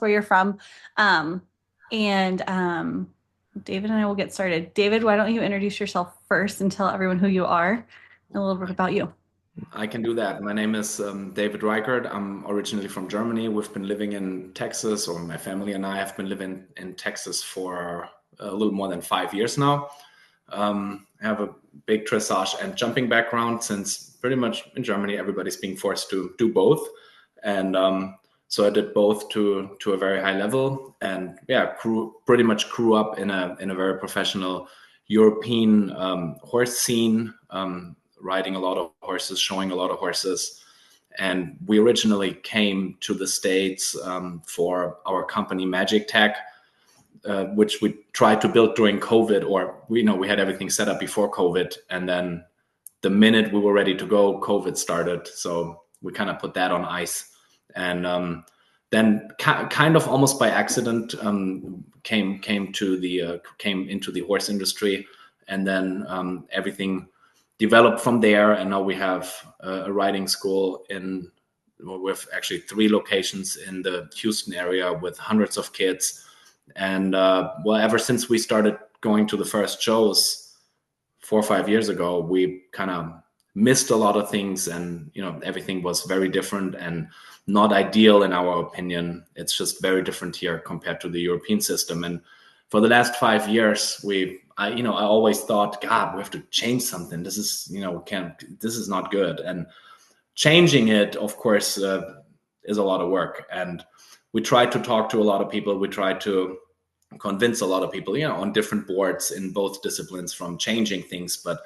where you're from. Um, and David and I will get started. David, why don't you introduce yourself first and tell everyone who you are and a little bit about you? I can do that. My name is David Reichert. I'm originally from Germany. We've been living in Texas, or my family and I have been living in Texas for a little more than 5 years now. I have a big dressage and jumping background since pretty much in Germany everybody's being forced to do both, and so I did both to a very high level, and yeah, pretty much grew up in a very professional European horse scene. Riding a lot of horses, showing a lot of horses. And we originally came to the States for our company Magic Tech, which we tried to build during COVID, or we had everything set up before COVID. And then the minute we were ready to go, COVID started. So we kind of put that on ice. And then kind of almost by accident came into the horse industry, and then everything developed from there. And now we have a riding school with actually 3 locations in the Houston area with hundreds of kids. And well, ever since we started going to the first shows 4 or 5 years ago, we kind of missed a lot of things, and everything was very different and not ideal in our opinion. It's just very different here compared to the European system. And for the last 5 years, I always thought, God, we have to change something. This is, this is not good. And changing it, of course, is a lot of work. And we tried to talk to a lot of people. We tried to convince a lot of people, on different boards in both disciplines from changing things. But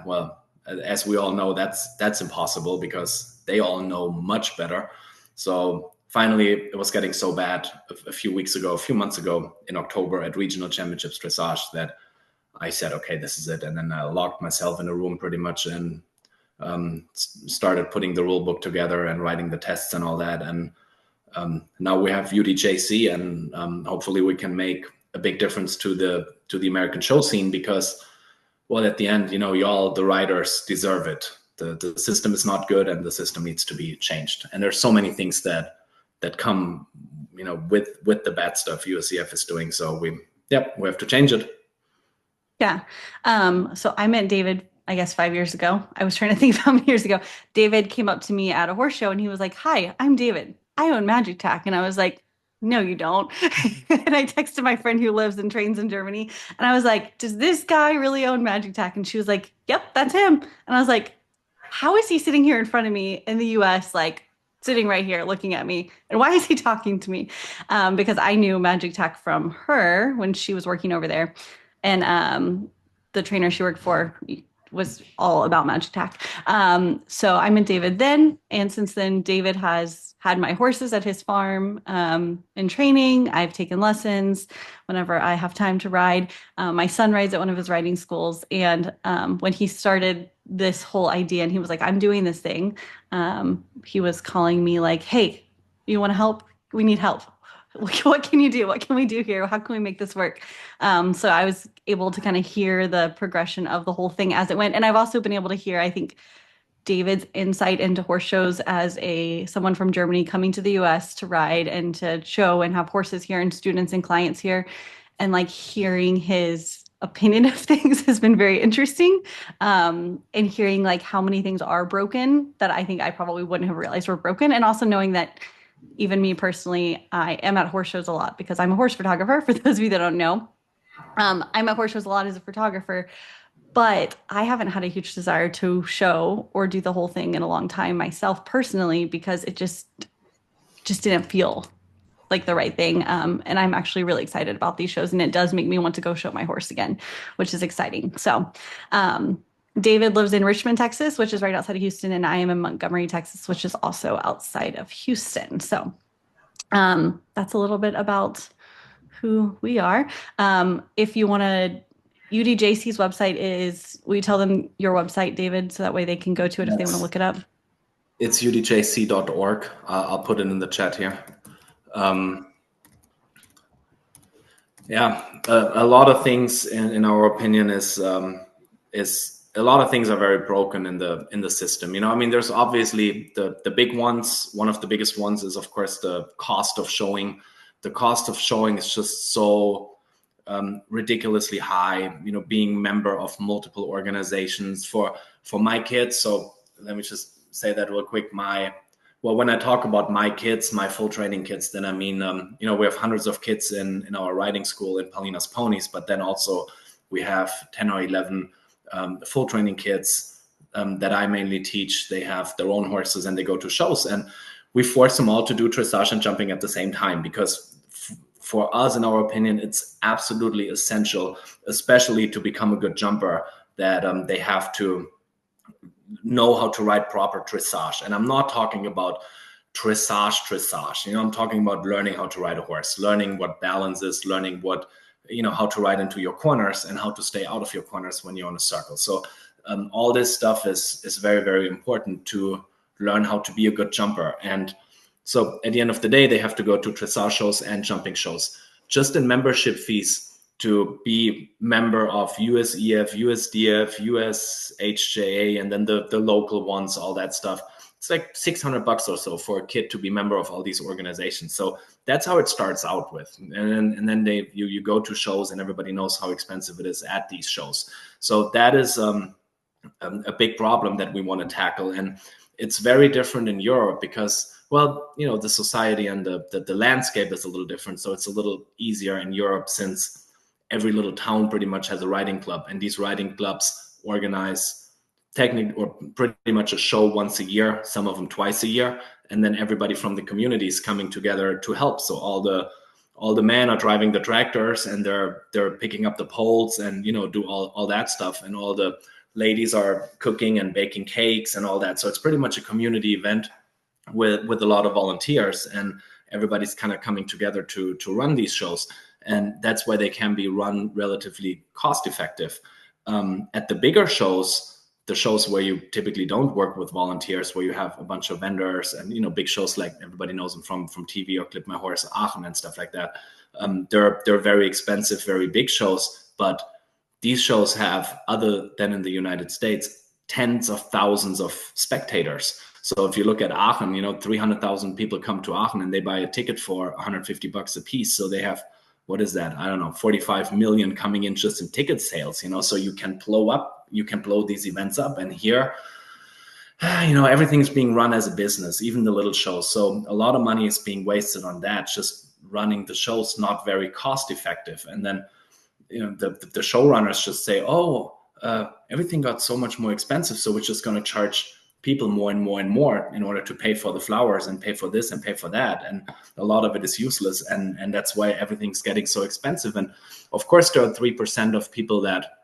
well, as we all know, that's impossible because they all know much better. So finally, it was getting so bad a few months ago in October at regional championships dressage that I said, okay, this is it. And then I locked myself in a room pretty much and started putting the rule book together and writing the tests and all that. And now we have UDJC, and hopefully we can make a big difference to the American show scene, because, well, at the end, y'all, the riders, deserve it. The system is not good, and the system needs to be changed. And there's so many things that come, with the bad stuff USCF is doing. So we have to change it. Yeah. So I met David, I guess 5 years ago. I was trying to think of how many years ago. David came up to me at a horse show and he was like, "Hi, I'm David. I own Magic Tack." And I was like, "No, you don't." And I texted my friend who lives and trains in Germany. And I was like, "Does this guy really own Magic Tack?" And she was like, "Yep, that's him." And I was like, "How is he sitting here in front of me in the US, like sitting right here looking at me? And why is he talking to me?" Because I knew Magic Tack from her when she was working over there. And the trainer she worked for was all about Magic Tack. So I met David then, and since then, David has had my horses at his farm in training. I've taken lessons whenever I have time to ride. My son rides at one of his riding schools, and when he started this whole idea, and he was like, "I'm doing this thing," he was calling me like, "Hey, you want to help? We need help. What can you do? What can we do here? How can we make this work?" So I was able to kind of hear the progression of the whole thing as it went. And I've also been able to hear, I think, David's insight into horse shows as someone from Germany coming to the US to ride and to show and have horses here and students and clients here. And like hearing his opinion of things has been very interesting. And hearing like how many things are broken that I think I probably wouldn't have realized were broken. And also knowing that even me personally, I am at horse shows a lot because I'm a horse photographer. For those of you that don't know, I'm at horse shows a lot as a photographer, but I haven't had a huge desire to show or do the whole thing in a long time myself personally, because it just didn't feel like the right thing. And I'm actually really excited about these shows, and it does make me want to go show my horse again, which is exciting. So, David lives in Richmond, Texas, which is right outside of Houston, and I am in Montgomery, Texas, which is also outside of Houston. So, that's a little bit about who we are. If you want to, UDJC's website is, will you tell them your website, David, so that way they can go to it if they want to look it up? It's udjc.org. I'll put it in the chat here. Yeah, a lot of things in our opinion is a lot of things are very broken in the system. I mean, there's obviously the big ones. One of the biggest ones is, of course, the cost of showing. The cost of showing is just so ridiculously high. Being member of multiple organizations for my kids. So let me just say that real quick. When I talk about my kids, my full training kids, then I mean, we have hundreds of kids in our riding school in Palina's Ponies, but then also we have 10 or 11 full training kids that I mainly teach. They have their own horses and they go to shows, and we force them all to do dressage and jumping at the same time, because for us, in our opinion, it's absolutely essential, especially to become a good jumper, that they have to know how to ride proper dressage. And I'm not talking about dressage. I'm talking about learning how to ride a horse, learning what balance is, learning how to ride into your corners and how to stay out of your corners when you're on a circle. So all this stuff is very, very important to learn how to be a good jumper. And so at the end of the day, they have to go to dressage shows and jumping shows. Just in membership fees to be member of USEF, USDF, USHJA, and then the local ones, all that stuff. It's like $600 or so for a kid to be member of all these organizations. So that's how it starts out with. And then you go to shows and everybody knows how expensive it is at these shows. So that is a big problem that we want to tackle. And it's very different in Europe because, well, the society and the landscape is a little different. So it's a little easier in Europe since every little town pretty much has a riding club, and these riding clubs organize technically or pretty much a show once a year, some of them twice a year, and then everybody from the community is coming together to help. So all the men are driving the tractors and they're picking up the poles and do all that stuff, and all the ladies are cooking and baking cakes and all that. So it's pretty much a community event with a lot of volunteers, and everybody's kind of coming together to run these shows. And that's why they can be run relatively cost effective. At the bigger shows, the shows where you typically don't work with volunteers, where you have a bunch of vendors and big shows like everybody knows them from TV or Clip My Horse, Aachen and stuff like that. They're very expensive, very big shows, but these shows have, other than in the United States, tens of thousands of spectators. So if you look at Aachen, 300,000 people come to Aachen and they buy a ticket for $150 a piece. So they have, what is that? I don't know, 45 million coming in just in ticket sales, so you can blow these events up. And here, everything's being run as a business, even the little shows. So a lot of money is being wasted on that, just running the shows, not very cost effective. And then, the showrunners just say, everything got so much more expensive, so we're just going to charge people more and more and more in order to pay for the flowers and pay for this and pay for that. And a lot of it is useless. And that's why everything's getting so expensive. And of course, there are 3% of people that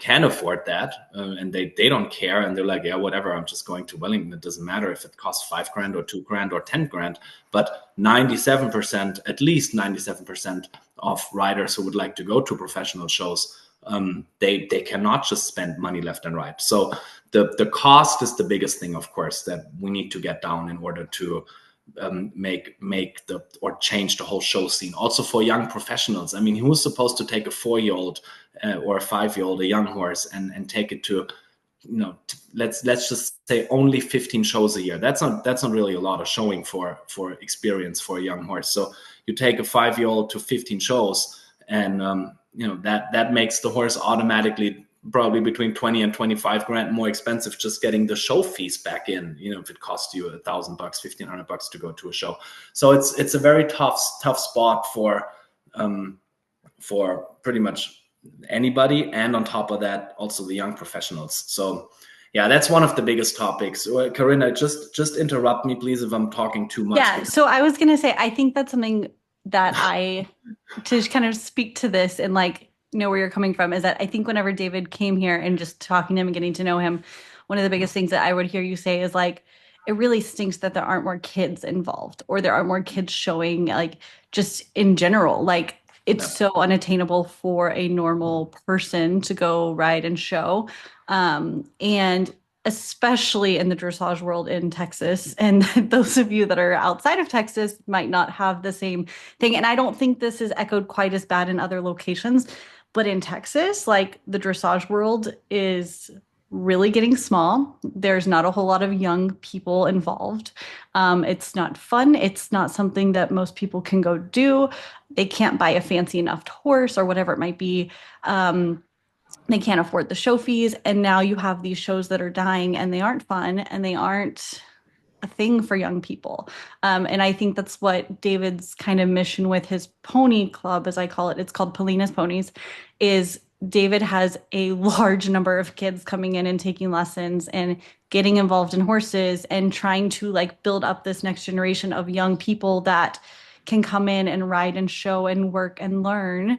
can afford that, and they don't care, and they're like, yeah, whatever, I'm just going to Wellington. It doesn't matter if it costs $5,000 or $2,000 or $10,000. But 97%, at least 97% of riders who would like to go to professional shows, they cannot just spend money left and right. So the cost is the biggest thing, of course, that we need to get down in order to change the whole show scene. Also for young professionals. I mean, who's supposed to take a 4-year-old or a 5-year-old, a young horse, and take it to, let's just say only 15 shows a year. That's not really a lot of showing for experience for a young horse. So you take a 5-year-old to 15 shows, and that makes the horse automatically probably between 20 and 25 grand more expensive just getting the show fees back in, if it costs you $1,000, $1,500 to go to a show. So it's a very tough spot for pretty much anybody. And on top of that, also the young professionals. So yeah, that's one of the biggest topics. Corinna, just interrupt me, please, if I'm talking too much. Yeah. So I was going to say, I think that's something that to kind of speak to this and know where you're coming from, is that I think whenever David came here and just talking to him and getting to know him, one of the biggest things that I would hear you say is it really stinks that there aren't more kids involved, or there aren't more kids showing, just in general, it's so unattainable for a normal person to go ride and show. And especially in the dressage world in Texas. And those of you that are outside of Texas might not have the same thing. And I don't think this is echoed quite as bad in other locations, but in Texas, the dressage world is really getting small. There's not a whole lot of young people involved. It's not fun. It's not something that most people can go do. They can't buy a fancy enough horse or whatever it might be. Um, they can't afford the show fees. And now you have these shows that are dying and they aren't fun and they aren't a thing for young people. And I think that's what David's kind of mission with his pony club, as I call it, it's called Polina's Ponies, is David has a large number of kids coming in and taking lessons and getting involved in horses and trying to like build up this next generation of young people that can come in and ride and show and work and learn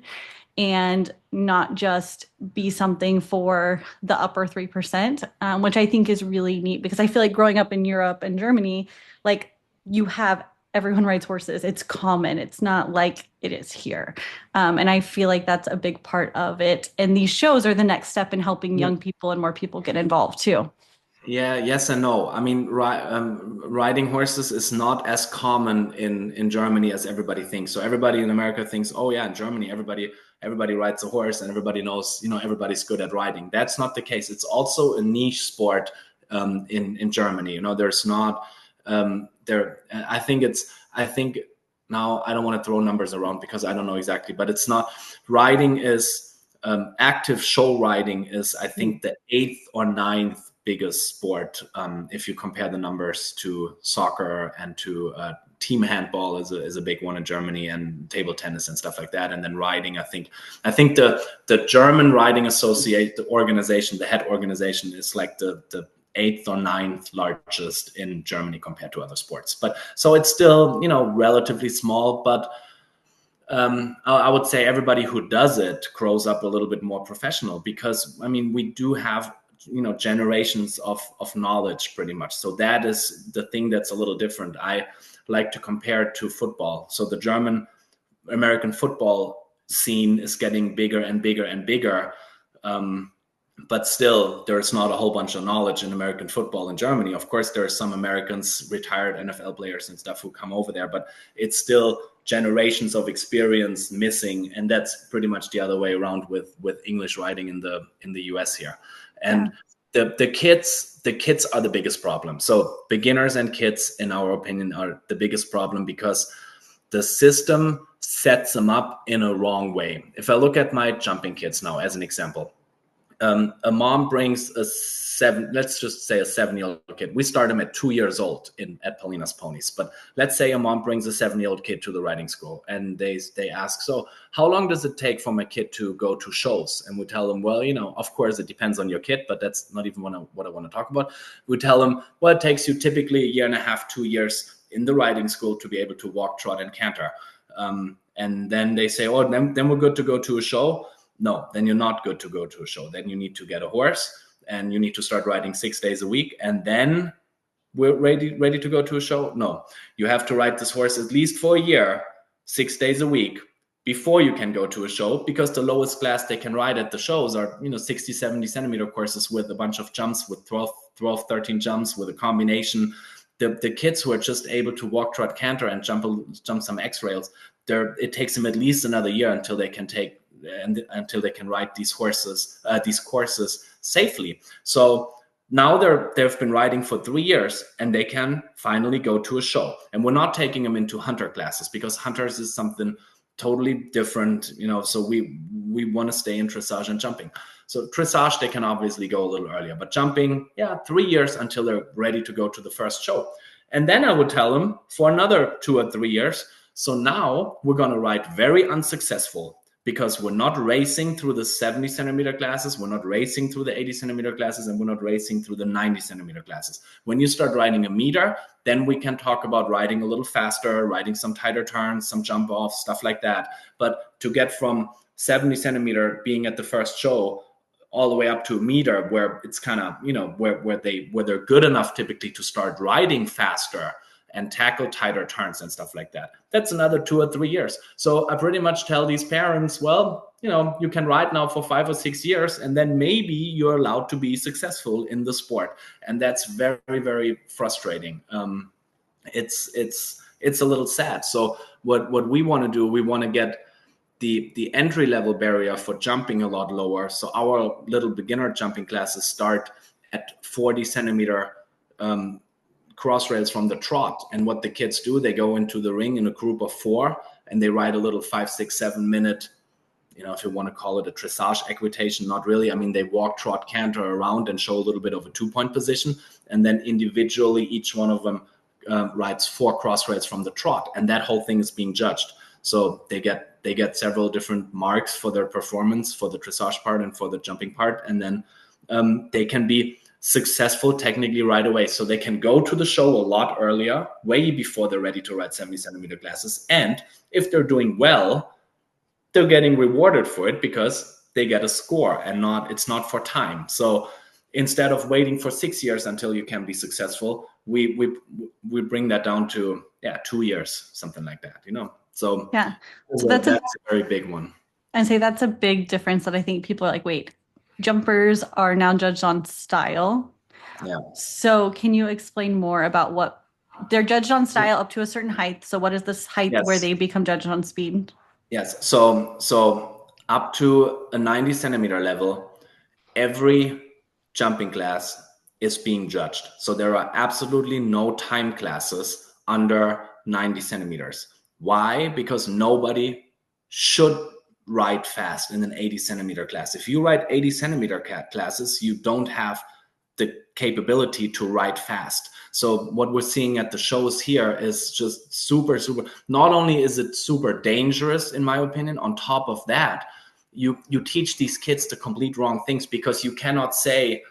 and not just be something for the upper 3%, which I think is really neat because I feel like growing up in Europe and Germany, like you have everyone rides horses. It's common. It's not like it is here. And I feel like that's a big part of it. And these shows are the next step in helping young people and more people get involved too. Yeah, yes and no. I mean, riding horses is not as common in Germany as everybody thinks. So everybody in America thinks, oh yeah, in Germany everybody rides a horse and everybody knows, everybody's good at riding. That's not the case. It's also a niche sport in Germany. There's not there. I think now I don't want to throw numbers around because I don't know exactly, but it's not riding is active show riding is I think the eighth or ninth biggest sport if you compare the numbers to soccer and to team handball is a big one in Germany, and table tennis and stuff like that. And then riding, I think the German Riding Associate, the organization, the head organization, is like the eighth or ninth largest in Germany compared to other sports. But so it's still relatively small, but I would say everybody who does it grows up a little bit more professional because we do have generations of knowledge pretty much. So that is the thing that's a little different. I like to compare it to football. So the German American football scene is getting bigger and bigger and bigger. But still, there's not a whole bunch of knowledge in American football in Germany. Of course, there are some Americans, retired NFL players and stuff who come over there, but it's still generations of experience missing. And that's pretty much the other way around with English riding in the US here. And the kids are the biggest problem. So beginners and kids, in our opinion, are the biggest problem because the system sets them up in a wrong way. If I look at my jumping kids now as an example, a mom brings let's just say a 7-year-old kid. We start them at 2 years old at Paulina's Ponies. But let's say a mom brings a 7-year-old kid to the riding school and they ask, so how long does it take for my kid to go to shows? And we tell them, well, of course it depends on your kid, but that's not even what I want to talk about. We tell them, well, it takes you typically 1.5 to 2 years in the riding school to be able to walk, trot, and canter. And then they say, oh, then we're good to go to a show. No, then you're not good to go to a show. Then you need to get a horse and you need to start riding 6 days a week. And then we're ready to go to a show. No, you have to ride this horse at least for a year, 6 days a week before you can go to a show, because the lowest class they can ride at the shows are, 60, 70 centimeter courses with a bunch of jumps, with 12, 13 jumps, with a combination. The kids who are just able to walk, trot, canter, and jump some X rails, it takes them at least another year until they can ride these courses safely. So now they've been riding for 3 years and they can finally go to a show. And we're not taking them into hunter classes because hunters is something totally different, so we want to stay in dressage and jumping. So dressage, they can obviously go a little earlier, but jumping, 3 years until they're ready to go to the first show. And then I would tell them for another 2 or 3 years. So now we're going to ride very unsuccessful, because we're not racing through the 70 centimeter classes, we're not racing through the 80 centimeter classes, and we're not racing through the 90 centimeter classes. When you start riding a meter, then we can talk about riding a little faster, riding some tighter turns, some jump offs, stuff like that. But to get from 70 centimeter being at the first show all the way up to a meter, where it's kind of, where they're good enough typically to start riding faster and tackle tighter turns and stuff like that, that's another 2 or 3 years. So I pretty much tell these parents, well, you can ride now for 5 or 6 years, and then maybe you're allowed to be successful in the sport. And that's very, very frustrating. It's a little sad. So what we want to do, we want to get the entry level barrier for jumping a lot lower. So our little beginner jumping classes start at 40 centimeter cross rails from the trot. And what the kids do, they go into the ring in a group of 4 and they ride a little 5, 6, 7 minute, if you want to call it a dressage equitation, not really. I mean, they walk, trot, canter around and show a little bit of a 2-point position. And then individually, each one of them rides 4 cross rails from the trot. And that whole thing is being judged. So they get several different marks for their performance, for the dressage part and for the jumping part. And then they can be successful technically right away. So they can go to the show a lot earlier, way before they're ready to ride 70 centimeter classes. And if they're doing well, they're getting rewarded for it because they get a score and it's not for time. So instead of waiting for 6 years until you can be successful, we bring that down to 2 years, something like that, So yeah, so that's a very big one. And say that's a big difference that I think people are like, wait, jumpers are now judged on style. Yeah. So can you explain more about what they're judged on style up to a certain height? So what is this height where they become judged on speed? Yes. So up to a 90 centimeter level, every jumping class is being judged. So there are absolutely no time classes under 90 centimeters. Why? Because nobody should ride fast in an 80 centimeter class. If you ride 80 centimeter classes, you don't have the capability to ride fast. So what we're seeing at the shows here is just super, not only is it super dangerous, in my opinion, on top of that, you teach these kids the complete wrong things, because you cannot say,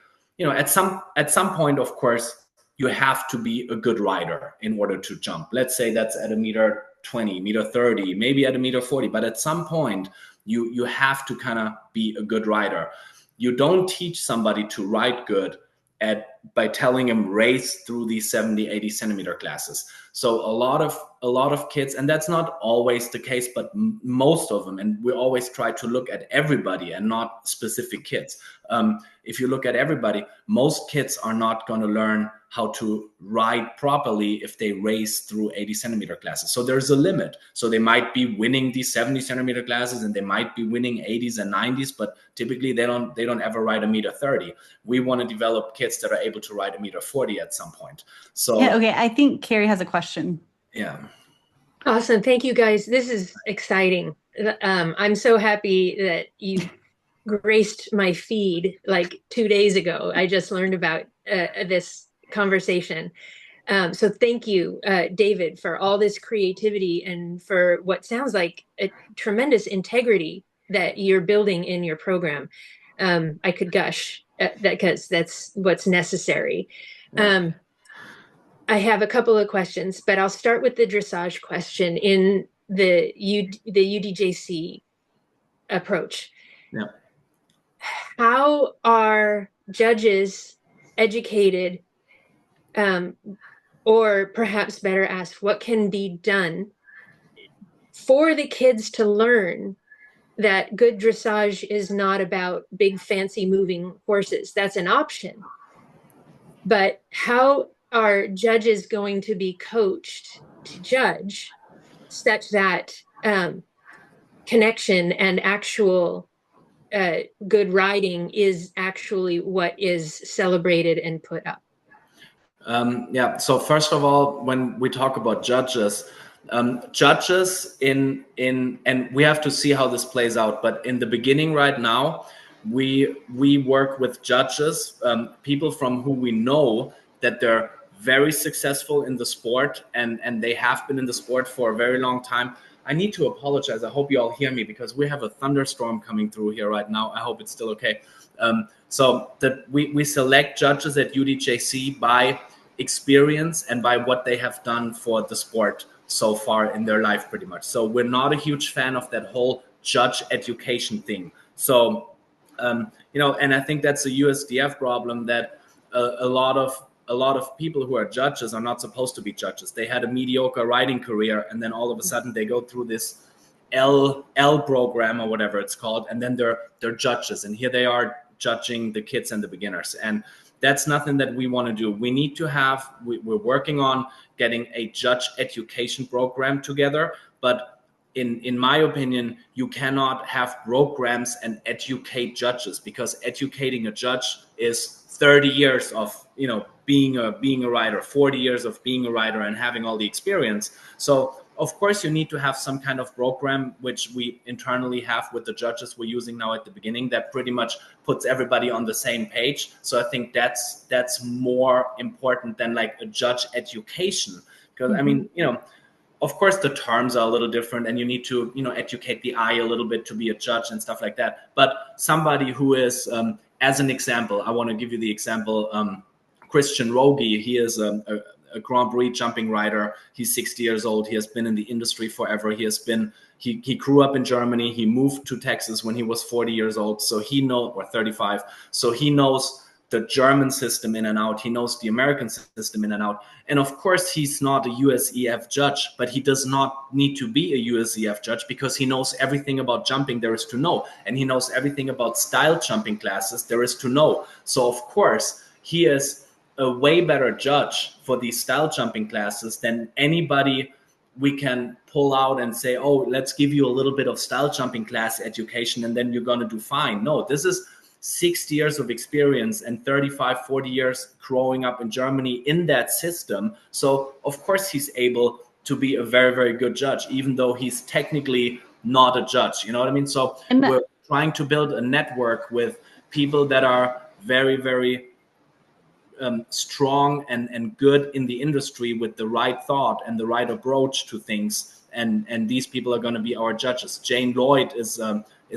at some point, of course, you have to be a good rider in order to jump. Let's say that's at a meter 20, meter 30, maybe at a meter 40, but at some point you have to kind of be a good rider. You don't teach somebody to ride good by telling him race through these 70, 80 centimeter classes. So a lot of kids, and that's not always the case, but most of them, and we always try to look at everybody and not specific kids. If you look at everybody, most kids are not going to learn how to ride properly if they race through 80 centimeter classes. So there's a limit. So they might be winning these 70 centimeter classes and they might be winning 80s and 90s, but typically they don't ever ride a meter 30. We want to develop kids that are able to ride a meter 40 at some point. So yeah, okay. I think Carrie has a question. Yeah. Awesome. Thank you, guys. This is exciting. I'm so happy that you graced my feed like 2 days ago. I just learned about this conversation. So thank you, David, for all this creativity and for what sounds like a tremendous integrity that you're building in your program. I could gush because that's what's necessary. I have a couple of questions, but I'll start with the dressage question in the UDJC approach. Yeah. How are judges educated, or perhaps better asked, what can be done for the kids to learn that good dressage is not about big, fancy moving horses? That's an option. But how are judges going to be coached to judge such that connection and actual good riding is actually what is celebrated and put up? So first of all, when we talk about judges, judges and we have to see how this plays out. But in the beginning right now, we work with judges, people from who we know that they're very successful in the sport and they have been in the sport for a very long time. I need to apologize. I hope you all hear me because we have a thunderstorm coming through here right now. I hope it's still okay. So that we select judges at UDJC by experience and by what they have done for the sport so far in their life, pretty much. So we're not a huge fan of that whole judge education thing. So, and I think that's a USDF problem that a lot of people who are judges are not supposed to be judges. They had a mediocre riding career, and then all of a sudden they go through this L program or whatever it's called, and then they're judges, and here they are judging the kids and the beginners, and that's nothing that we want to do. We need to we're working on getting a judge education program together, but in my opinion, you cannot have programs and educate judges, because educating a judge is 30 years of being a writer, 40 years of being a writer and having all the experience. So of course you need to have some kind of program, which we internally have with the judges we're using now at the beginning, that pretty much puts everybody on the same page. So I think that's more important than like a judge education, because I mean, of course the terms are a little different and you need to educate the eye a little bit to be a judge and stuff like that. But somebody who is as an example, I want to give you the example, Christian Rogi. He is a Grand Prix jumping rider. He's 60 years old. He has been in the industry forever. He grew up in Germany. He moved to Texas when he was 40 years old. So he knows, or 35. So he knows the German system in and out. He knows the American system in and out. And of course, he's not a USEF judge, but he does not need to be a USEF judge, because he knows everything about jumping there is to know. And he knows everything about style jumping classes there is to know. So of course, he is a way better judge for these style jumping classes than anybody we can pull out and say, oh, let's give you a little bit of style jumping class education and then you're going to do fine. No, this is 60 years of experience and 35, 40 years growing up in Germany in that system. So of course he's able to be a very, very good judge, even though he's technically not a judge. You know what I mean? So we're trying to build a network with people that are very, very strong and good in the industry with the right thought and the right approach to things. And these people are going to be our judges. Jane Lloyd is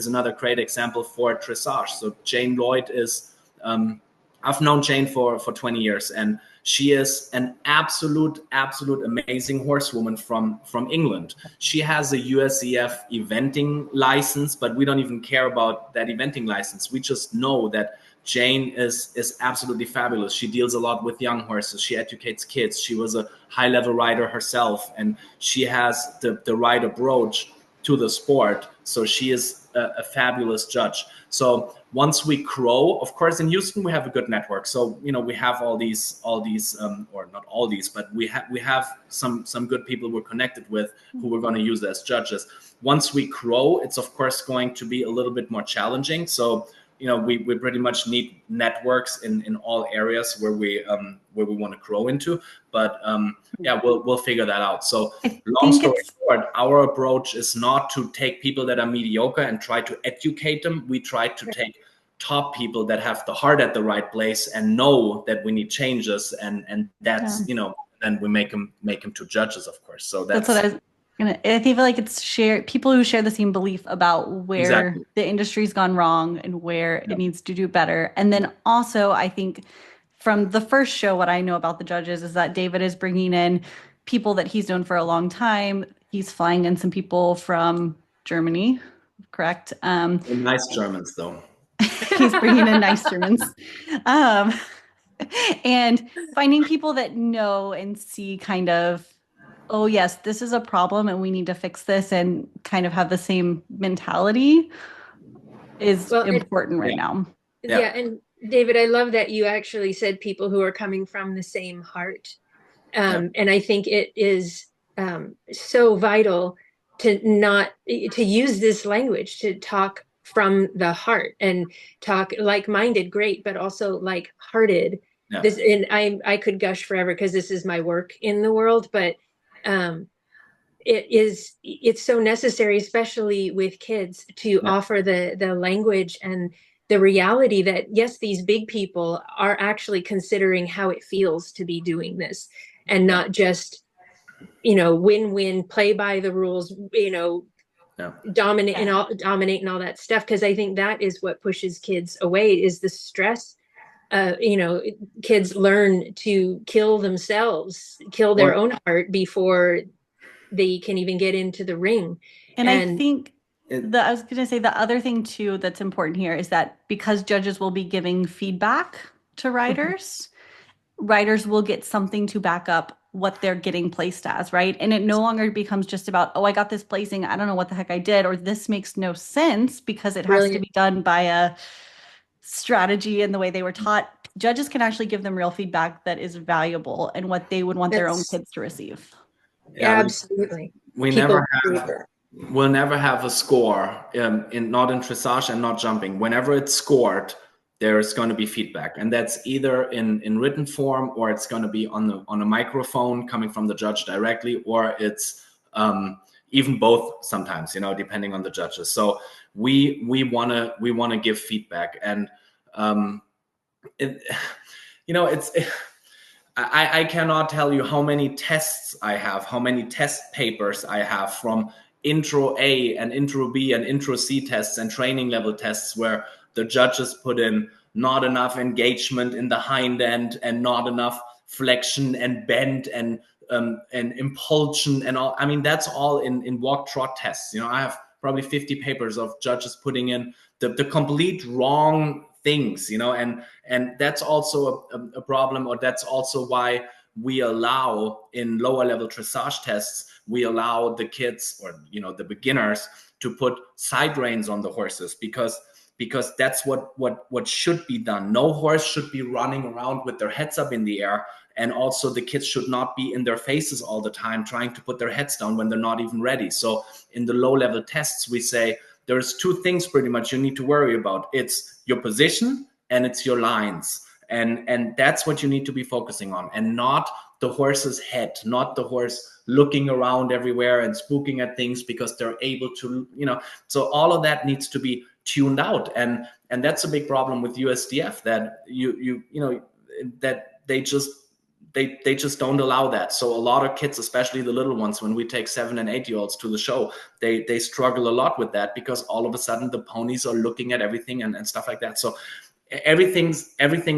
another great example for dressage. So Jane Lloyd is, I've known Jane for 20 years, and she is an absolute amazing horsewoman from England. She has a USEF eventing license, but we don't even care about that eventing license. We just know that Jane is absolutely fabulous. She deals a lot with young horses. She educates kids. She was a high-level rider herself, and she has the right approach to the sport. So she is a fabulous judge. So once we grow, of course, in Houston we have a good network. So we have all these, or not all these, but we have some good people we're connected with who we're going to use as judges. Once we grow, it's of course going to be a little bit more challenging. So we pretty much need networks in all areas where we want to grow into. But we'll figure that out. So long story short, our approach is not to take people that are mediocre and try to educate them. We try to take top people that have the heart at the right place and know that we need changes, and that's then we make them to judges, of course. So that's what I was. I feel like it's people who share the same belief about where the industry's gone wrong and where it needs to do better. And then also, I think from the first show, what I know about the judges is that David is bringing in people that he's known for a long time. He's flying in some people from Germany, correct? Nice Germans, though. He's bringing in nice Germans. And finding people that know and see kind of, oh yes, this is a problem and we need to fix this, and kind of have the same mentality is important right now. Yeah. And David, I love that you actually said people who are coming from the same heart. And I think it is so vital to use this language, to talk from the heart and talk like-minded, great, but also like-hearted. This, and I could gush forever because this is my work in the world, but it's so necessary, especially with kids, to offer the language and the reality that yes, these big people are actually considering how it feels to be doing this, and not just win-win, play by the rules, dominate and all that stuff. Because I think that is what pushes kids away, is the stress. Kids learn to kill themselves, kill their own heart before they can even get into the ring. And I think I was going to say the other thing too that's important here is that because judges will be giving feedback to riders, riders will get something to back up what they're getting placed as, right? And it no longer becomes just about, oh, I got this placing, I don't know what the heck I did, or this makes no sense, because it has to be done by a strategy and the way they were taught. Judges can actually give them real feedback that is valuable and what they would want their own kids to receive. Absolutely. We will never have a score not in dressage and not jumping. Whenever it's scored, there is going to be feedback, and that's either in written form, or it's going to be on a microphone coming from the judge directly, or it's even both sometimes, depending on the judges. So we want to give feedback, and I cannot tell you how many tests I have, how many test papers I have from intro A and intro B and intro C tests and training level tests where the judges put in not enough engagement in the hind end and not enough flexion and bend and impulsion and all. I mean, that's all in walk trot tests. I have probably 50 papers of judges putting in the complete wrong things, and that's also a problem, or that's also why we allow in lower level dressage tests, we allow the kids, or the beginners, to put side reins on the horses, because that's what should be done. No horse should be running around with their heads up in the air, and also the kids should not be in their faces all the time trying to put their heads down when they're not even ready. So in the low level tests, we say there's two things pretty much you need to worry about. It's your position and it's your lines. And that's what you need to be focusing on, and not the horse's head, not the horse looking around everywhere and spooking at things because they're able to, so all of that needs to be tuned out. And that's a big problem with USDF, that that they just don't allow that. So a lot of kids, especially the little ones, when we take 7 and 8 year olds to the show, they struggle a lot with that, because all of a sudden the ponies are looking at everything and stuff like that. So everything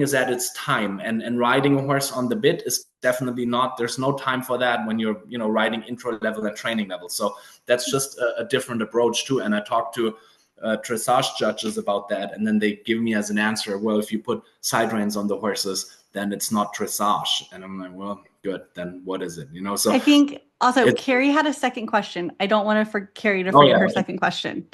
is at its time, and riding a horse on the bit is definitely not, there's no time for that when you're riding intro level and training level. So that's just a different approach too. And I talked to dressage judges about that, and then they give me as an answer, well, if you put side reins on the horses, then it's not dressage. And I'm like, well, good, then what is it? So I think also Carrie had a second question. I don't want Carrie to forget her second question.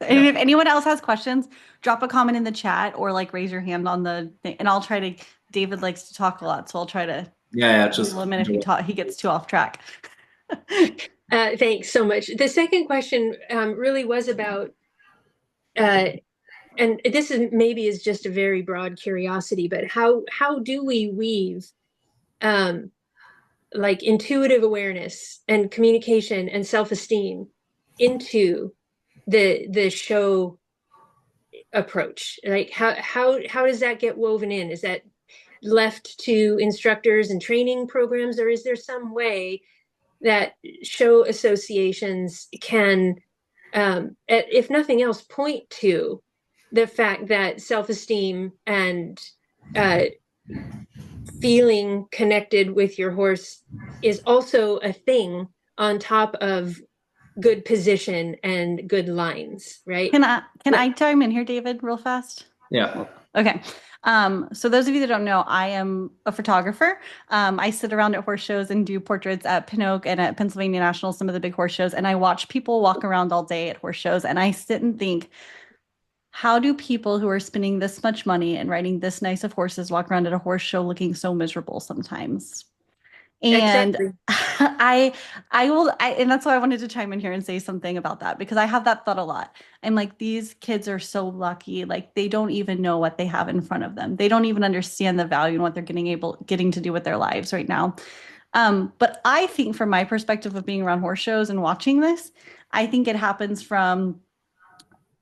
And if anyone else has questions, drop a comment in the chat, or raise your hand on the thing, and I'll try to. David likes to talk a lot, so I'll try to just limit if he gets too off track. Thanks so much. The second question really was about, and this is just a very broad curiosity, but how do we weave intuitive awareness and communication and self-esteem into the show approach? Like how does that get woven in? Is that left to instructors and training programs, or is there some way that show associations can, if nothing else, point to the fact that self-esteem and feeling connected with your horse is also a thing on top of good position and good lines, right? Can I chime in here, David, real fast? Yeah. Okay. So those of you that don't know, I am a photographer. I sit around at horse shows and do portraits at Pinoak and at Pennsylvania National, some of the big horse shows, and I watch people walk around all day at horse shows, and I sit and think, how do people who are spending this much money and riding this nice of horses walk around at a horse show looking so miserable sometimes? And exactly. And that's why I wanted to chime in here and say something about that, because I have that thought a lot. I'm like, these kids are so lucky. Like, they don't even know what they have in front of them. They don't even understand the value and what they're getting to do with their lives right now. But I think, from my perspective of being around horse shows and watching this, I think it happens from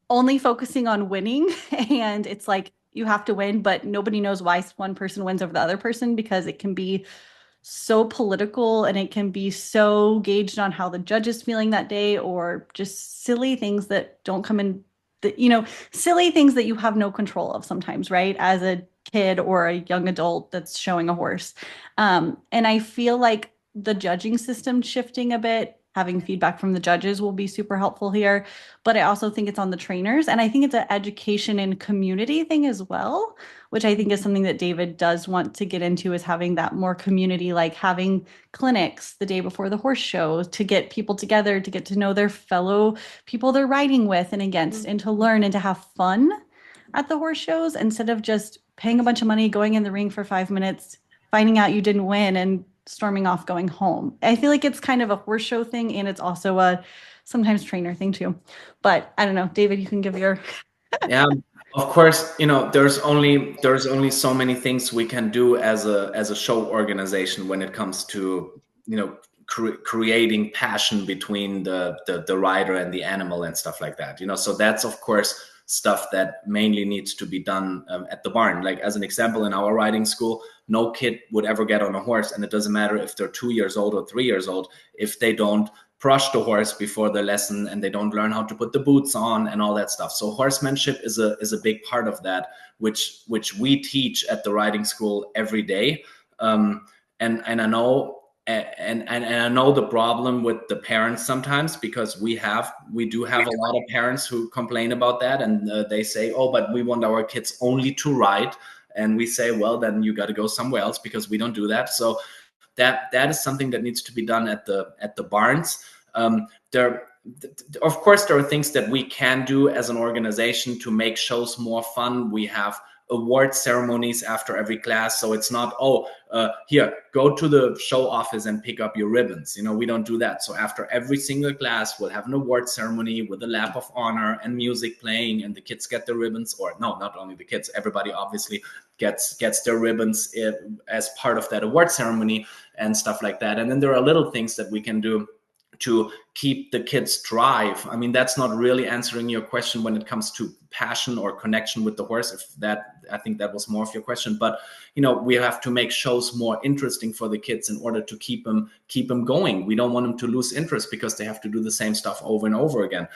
only focusing on winning. And it's like, you have to win, but nobody knows why one person wins over the other person, because it can be so political, and it can be so gauged on how the judge is feeling that day, or just silly things that don't come in, silly things that you have no control of sometimes, right? As a kid or a young adult that's showing a horse. And I feel like the judging system shifting a bit, having feedback from the judges will be super helpful here. But I also think it's on the trainers, and I think it's an education and community thing as well, which I think is something that David does want to get into, is having that more community, like having clinics the day before the horse show to get people together, to get to know their fellow people they're riding with and against, and to learn and to have fun at the horse shows, instead of just paying a bunch of money, going in the ring for 5 minutes, finding out you didn't win, and storming off, going home. I feel like it's kind of a horse show thing, and it's also a sometimes trainer thing too. But I don't know, David, you can give your. Yeah, of course, there's only so many things we can do as a show organization when it comes to, creating passion between the rider and the animal and stuff like that. So that's of course stuff that mainly needs to be done at the barn. Like as an example, in our riding school, no kid would ever get on a horse, and it doesn't matter if they're 2 years old or 3 years old, if they don't brush the horse before the lesson and they don't learn how to put the boots on and all that stuff. So horsemanship is a big part of that, which we teach at the riding school every day. And I know and I know the problem with the parents sometimes, because we do have a lot of parents who complain about that, and they say, oh, but we want our kids only to ride. And we say, well, then you got to go somewhere else, because we don't do that. So that is something that needs to be done at the barns. Of course, there are things that we can do as an organization to make shows more fun. We have award ceremonies after every class, so it's not, here, go to the show office and pick up your ribbons. We don't do that. So after every single class, we'll have an award ceremony with a lap of honor and music playing, and the kids get their ribbons. Or no, not only the kids, everybody obviously gets their ribbons as part of that award ceremony and stuff like that. And then there are little things that we can do to keep the kids drive. I mean, that's not really answering your question when it comes to passion or connection with the horse. I think that was more of your question. But we have to make shows more interesting for the kids in order to keep them going. We don't want them to lose interest because they have to do the same stuff over and over again.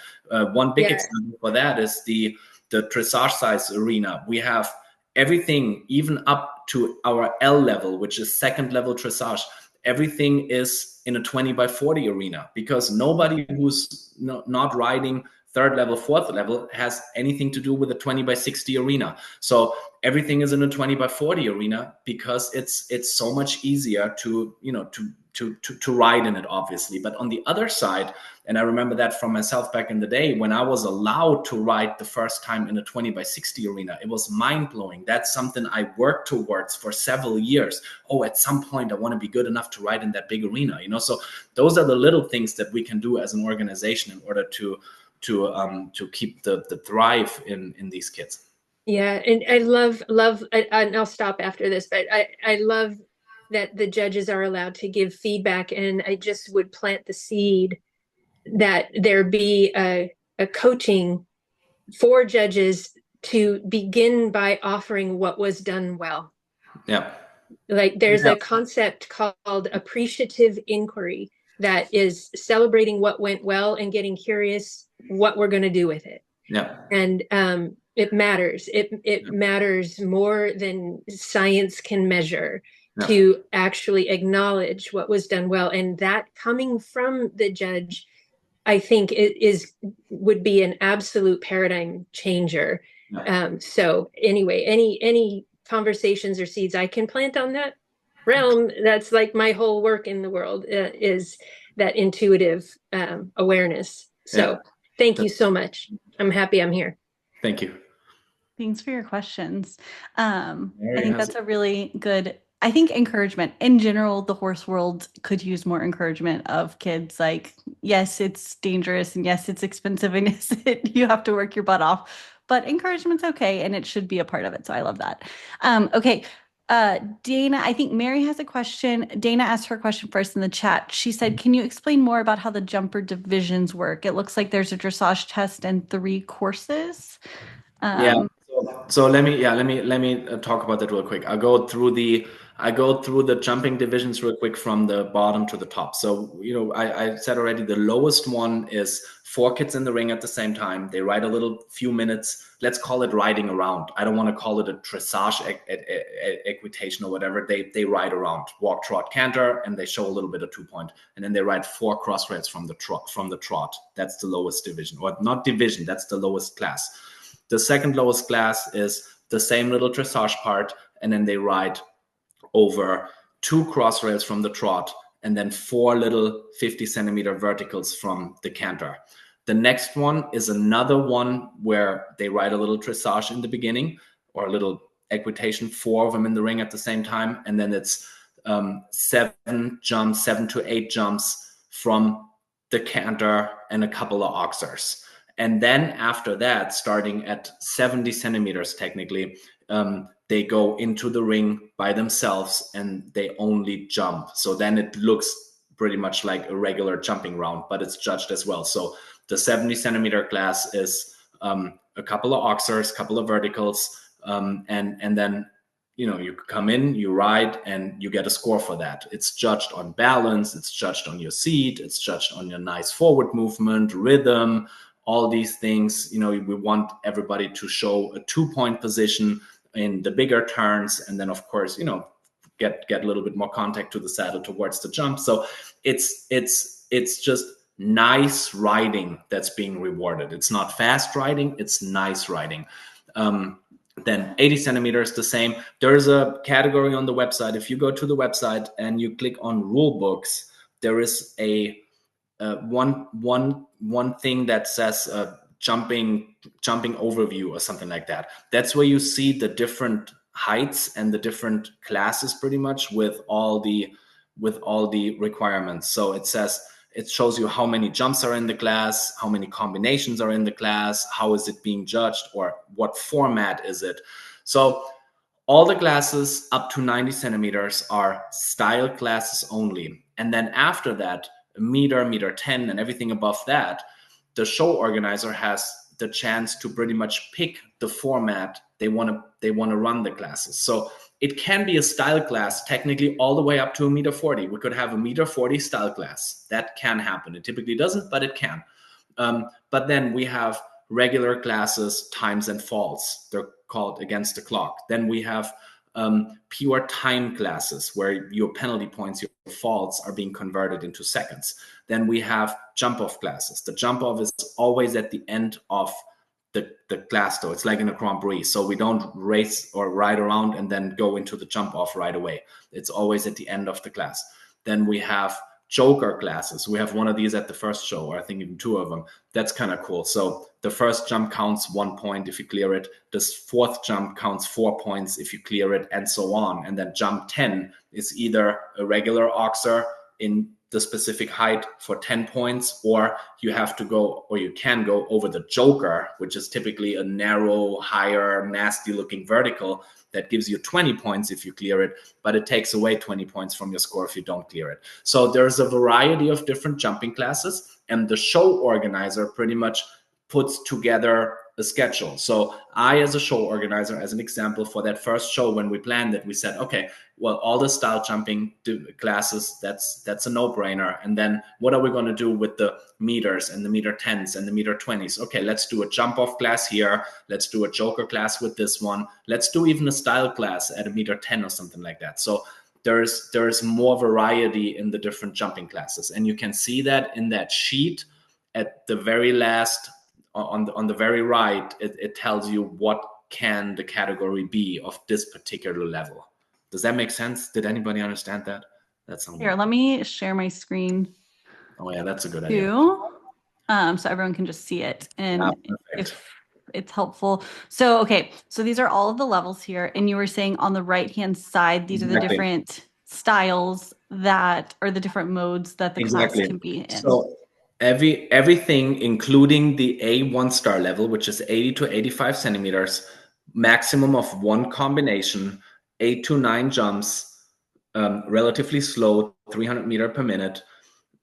One big example for that is the dressage size arena. We have everything, even up to our L level, which is second level dressage. Everything is in a 20x40 arena, because nobody who's not riding third level, fourth level has anything to do with a 20x60 arena. So everything is in a 20x40 arena, because it's so much easier to ride in it, obviously. But on the other side, and I remember that from myself back in the day, when I was allowed to ride the first time in a 20x60 arena, it was mind-blowing. That's something I worked towards for several years. Oh, at some point I want to be good enough to ride in that big arena, So those are the little things that we can do as an organization in order to keep the drive in these kids. Yeah, and I love, and I'll stop after this, but I love that the judges are allowed to give feedback, and I just would plant the seed that there be a coaching for judges to begin by offering what was done well. Yeah. Like there's a concept called appreciative inquiry that is celebrating what went well and getting curious what we're going to do with it. Yeah. And it matters. It matters more than science can measure to actually acknowledge what was done well. And that coming from the judge, I think would be an absolute paradigm changer. So anyway, any conversations or seeds I can plant on that realm, that's like my whole work in the world, is that intuitive awareness. So thank you so much. I'm happy I'm here. Thank you. Thanks for your questions. I think that's a really good, I think encouragement in general, the horse world could use more encouragement of kids. Like, yes, it's dangerous, and yes, it's expensive, and yes, you have to work your butt off, but encouragement's okay, and it should be a part of it. So I love that. Okay. Dana, I think Mary has a question. Dana asked her question first in the chat. She said, can you explain more about how the jumper divisions work? It looks like there's a dressage test and 3 courses. So let me talk about that real quick. I go through the jumping divisions real quick from the bottom to the top. So I said already, the lowest one is 4 kids in the ring at the same time. They ride a few minutes. Let's call it riding around. I don't want to call it a dressage equitation or whatever. They ride around, walk, trot, canter, and they show a little bit of 2-point, and then they ride 4 cross rails from the trot. That's the lowest division, or not division. That's the lowest class. The second lowest class is the same little dressage part, and then they ride over 2 cross rails from the trot, and then 4 little 50-centimeter verticals from the canter. The next one is another one where they ride a little dressage in the beginning, or a little equitation, 4 of them in the ring at the same time, and then it's 7 to 8 jumps from the canter, and a couple of oxers. And then after that, starting at 70 centimeters technically, they go into the ring by themselves and they only jump. So then it looks pretty much like a regular jumping round, but it's judged as well. So the 70 centimeter class is a couple of oxers, couple of verticals, and then you come in, you ride, and you get a score for that. It's judged on balance, it's judged on your seat, it's judged on your nice forward movement, rhythm, all these things. We want everybody to show a 2-point position in the bigger turns, and then of course, get a little bit more contact to the saddle towards the jump. So it's just nice riding that's being rewarded. It's not fast riding, it's nice riding. Then 80 centimeters, the same. There's a category on the website. If you go to the website and you click on rule books, there is a one thing that says jumping overview or something like that. That's where you see the different heights and the different classes pretty much with all the requirements. So it shows you how many jumps are in the class, how many combinations are in the class, how is it being judged, or what format is it. So all the classes up to 90 centimeters are style classes only. And then after that, meter 10, and everything above that, the show organizer has the chance to pretty much pick the format they want to run the classes. So it can be a style class technically all the way up to 1.40 meters. We could have a 1.40 meters style class. That can happen. It typically doesn't, but it can. But then we have regular classes, times and faults. They're called against the clock. Then we have pure time classes where your penalty points, your faults are being converted into seconds. Then we have jump off classes. The jump off is always at the end of the class, though. It's like in a Grand Prix. So we don't race or ride around and then go into the jump off right away. It's always at the end of the class. Then we have joker classes. We have one of these at the first show, or I think even 2 of them. That's kind of cool. So the first jump counts 1 point if you clear it. The fourth jump counts 4 points if you clear it, and so on. And then jump 10 is either a regular oxer in the specific height for 10 points, or you can go over the joker, which is typically a narrow, higher, nasty looking vertical that gives you 20 points if you clear it, but it takes away 20 points from your score if you don't clear it. So there's a variety of different jumping classes, and the show organizer pretty much puts together a schedule. So I, as a show organizer, as an example, for that first show, when we planned it, we said, okay, well, all the style jumping classes, that's a no-brainer. And then what are we going to do with the meters and the meter 10s and the meter 20s? Okay, let's do a jump off class here. Let's do a joker class with this one. Let's do even a style class at a meter 10 or something like that. So there's more variety in the different jumping classes. And you can see that in that sheet at the very last, on the very right, it tells you what can the category be of this particular level. Does that make sense? Did anybody understand that? That's Here, let me share my screen. Oh yeah, that's a good idea. So everyone can just see it, and if it's helpful. So okay, so these are all of the levels here, and you were saying on the right-hand side, these are the different styles that, or the different modes that the class can be in. So everything, including the A1 star level, which is 80 to 85 centimeters, maximum of 1 combination, 8 to 9 jumps, relatively slow, 300 meters per minute.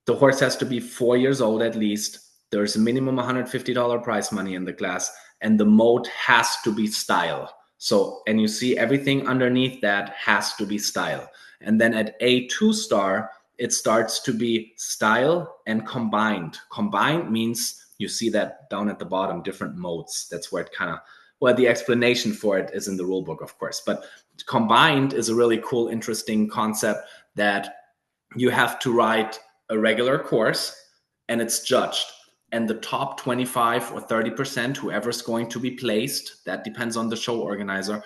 The horse has to be 4 years old at least. There's a minimum $150 prize money in the class, and the mode has to be style. So, and you see everything underneath that has to be style. And then at A2 star, it starts to be style and combined. Combined means, you see that down at the bottom, different modes. That's where it kind of, well, the explanation for it is in the rule book, of course. But combined is a really cool, interesting concept that you have to write a regular course and it's judged. And the top 25 or 30%, whoever's going to be placed, that depends on the show organizer,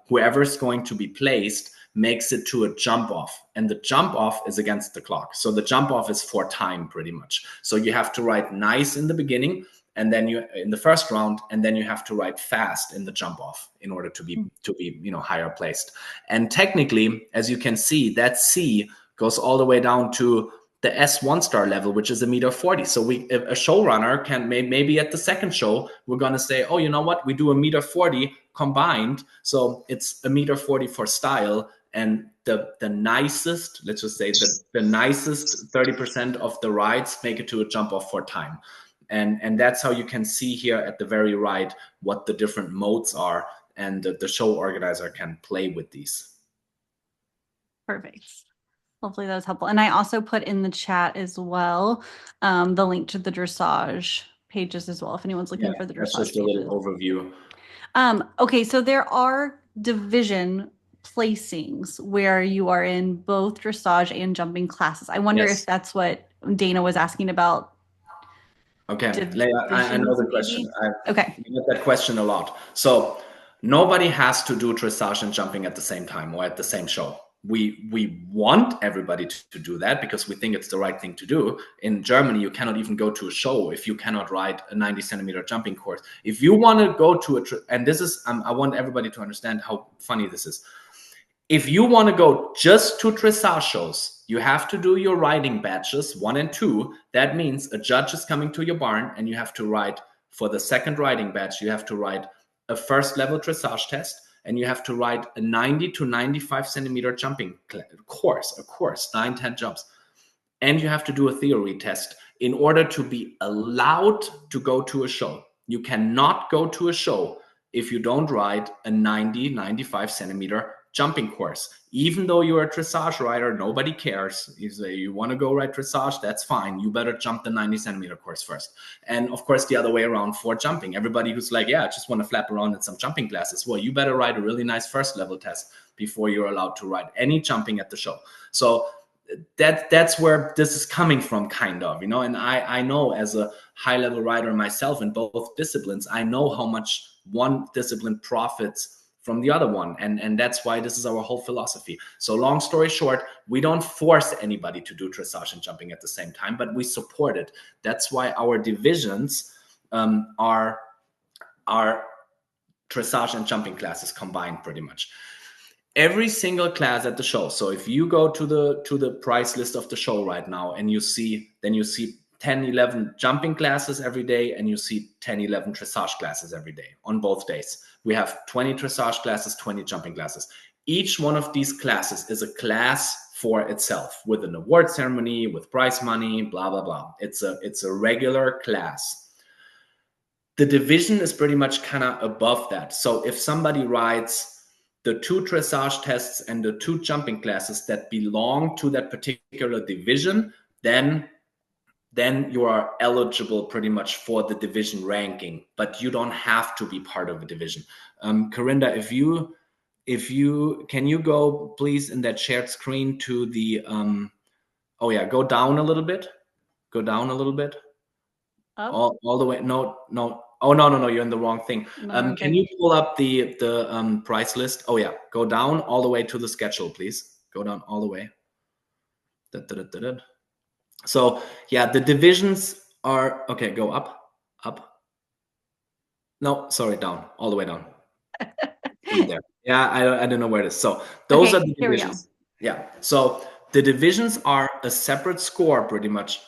whoever's going to be placed makes it to a jump off, and the jump off is against the clock. So the jump off is for time pretty much. So you have to write nice in the beginning, and then you in the first round, and then you have to write fast in the jump off in order to be higher placed. And technically, as you can see, that C goes all the way down to the S1 star level, which is 1.40 meters. So a showrunner can maybe at the second show, we're going to say, oh, you know what? We do 1.40 meters combined. So it's 1.40 meters for style. And the nicest, let's just say the nicest 30% of the rides make it to a jump off for time. And that's how you can see here at the very right what the different modes are, and the show organizer can play with these. Perfect. Hopefully that was helpful. And I also put in the chat as well the link to the dressage pages as well, if anyone's looking for the dressage that's just a pages. little overview. Okay, so there are division placings where you are in both dressage and jumping classes. I wonder if that's what Dana was asking about. Okay, Leia, I know the question. I get that question a lot. So nobody has to do dressage and jumping at the same time or at the same show. We want everybody to do that because we think it's the right thing to do. In Germany, you cannot even go to a show if you cannot ride a 90-centimeter jumping course. If you want to go to and this is, I want everybody to understand how funny this is. If you want to go just to dressage shows, you have to do your riding badges 1 and 2. That means a judge is coming to your barn and you have to ride for the second riding badge. You have to ride a first level dressage test and you have to ride a 90 to 95 centimeter jumping course, 9-10 jumps. And you have to do a theory test in order to be allowed to go to a show. You cannot go to a show if you don't ride a 90, 95 centimeter jumping course. Even though you're a dressage rider, nobody cares. You say you want to go ride dressage, that's fine. You better jump the 90-centimeter course first. And of course, the other way around for jumping. Everybody who's like, yeah, I just want to flap around in some jumping classes. Well, you better ride a really nice first level test before you're allowed to ride any jumping at the show. So that's where this is coming from, kind of, you know. And I know as a high level rider myself in both disciplines, I know how much one discipline profits from the other one. And that's why this is our whole philosophy. So long story short, we don't force anybody to do dressage and jumping at the same time, but we support it. That's why our divisions are dressage and jumping classes combined pretty much. Every single class at the show. So if you go to the price list of the show right now and you see 10, 11 jumping classes every day, and you see 10, 11 dressage classes every day on both days. We have 20 dressage classes, 20 jumping classes. Each one of these classes is a class for itself with an award ceremony, with prize money, blah, blah, blah. It's a regular class. The division is pretty much kind of above that. So if somebody rides the 2 dressage tests and the 2 jumping classes that belong to that particular division, then you are eligible pretty much for the division ranking, but you don't have to be part of a division. Corinda, if you can you go please in that shared screen to the go down a little bit. Go down a little bit. All the way. No. Oh no, you're in the wrong thing. Okay. Can you pull up the price list? Oh yeah, go down all the way to the schedule, please. Go down all the way. So yeah, the divisions are okay. Go up. No, sorry, down, all the way down. There. Yeah, I don't know where it is. So those are the divisions. Yeah. So the divisions are a separate score, pretty much,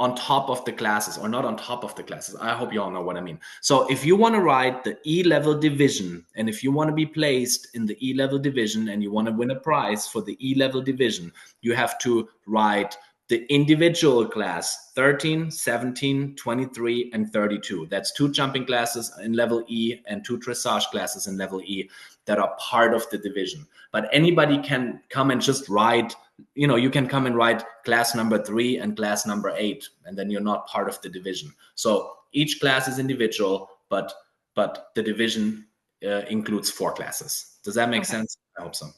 on top of the classes, or not on top of the classes. I hope you all know what I mean. So if you want to ride the E-level division, and if you want to be placed in the E-level division and you want to win a prize for the E-level division, you have to ride the individual class 13, 17, 23, and 32. That's 2 jumping classes in level E and 2 dressage classes in level E that are part of the division. But anybody can come and just ride, you can come and ride class number 3 and class number 8, and then you're not part of the division. So each class is individual, but the division includes 4 classes. Does that make sense? I hope so.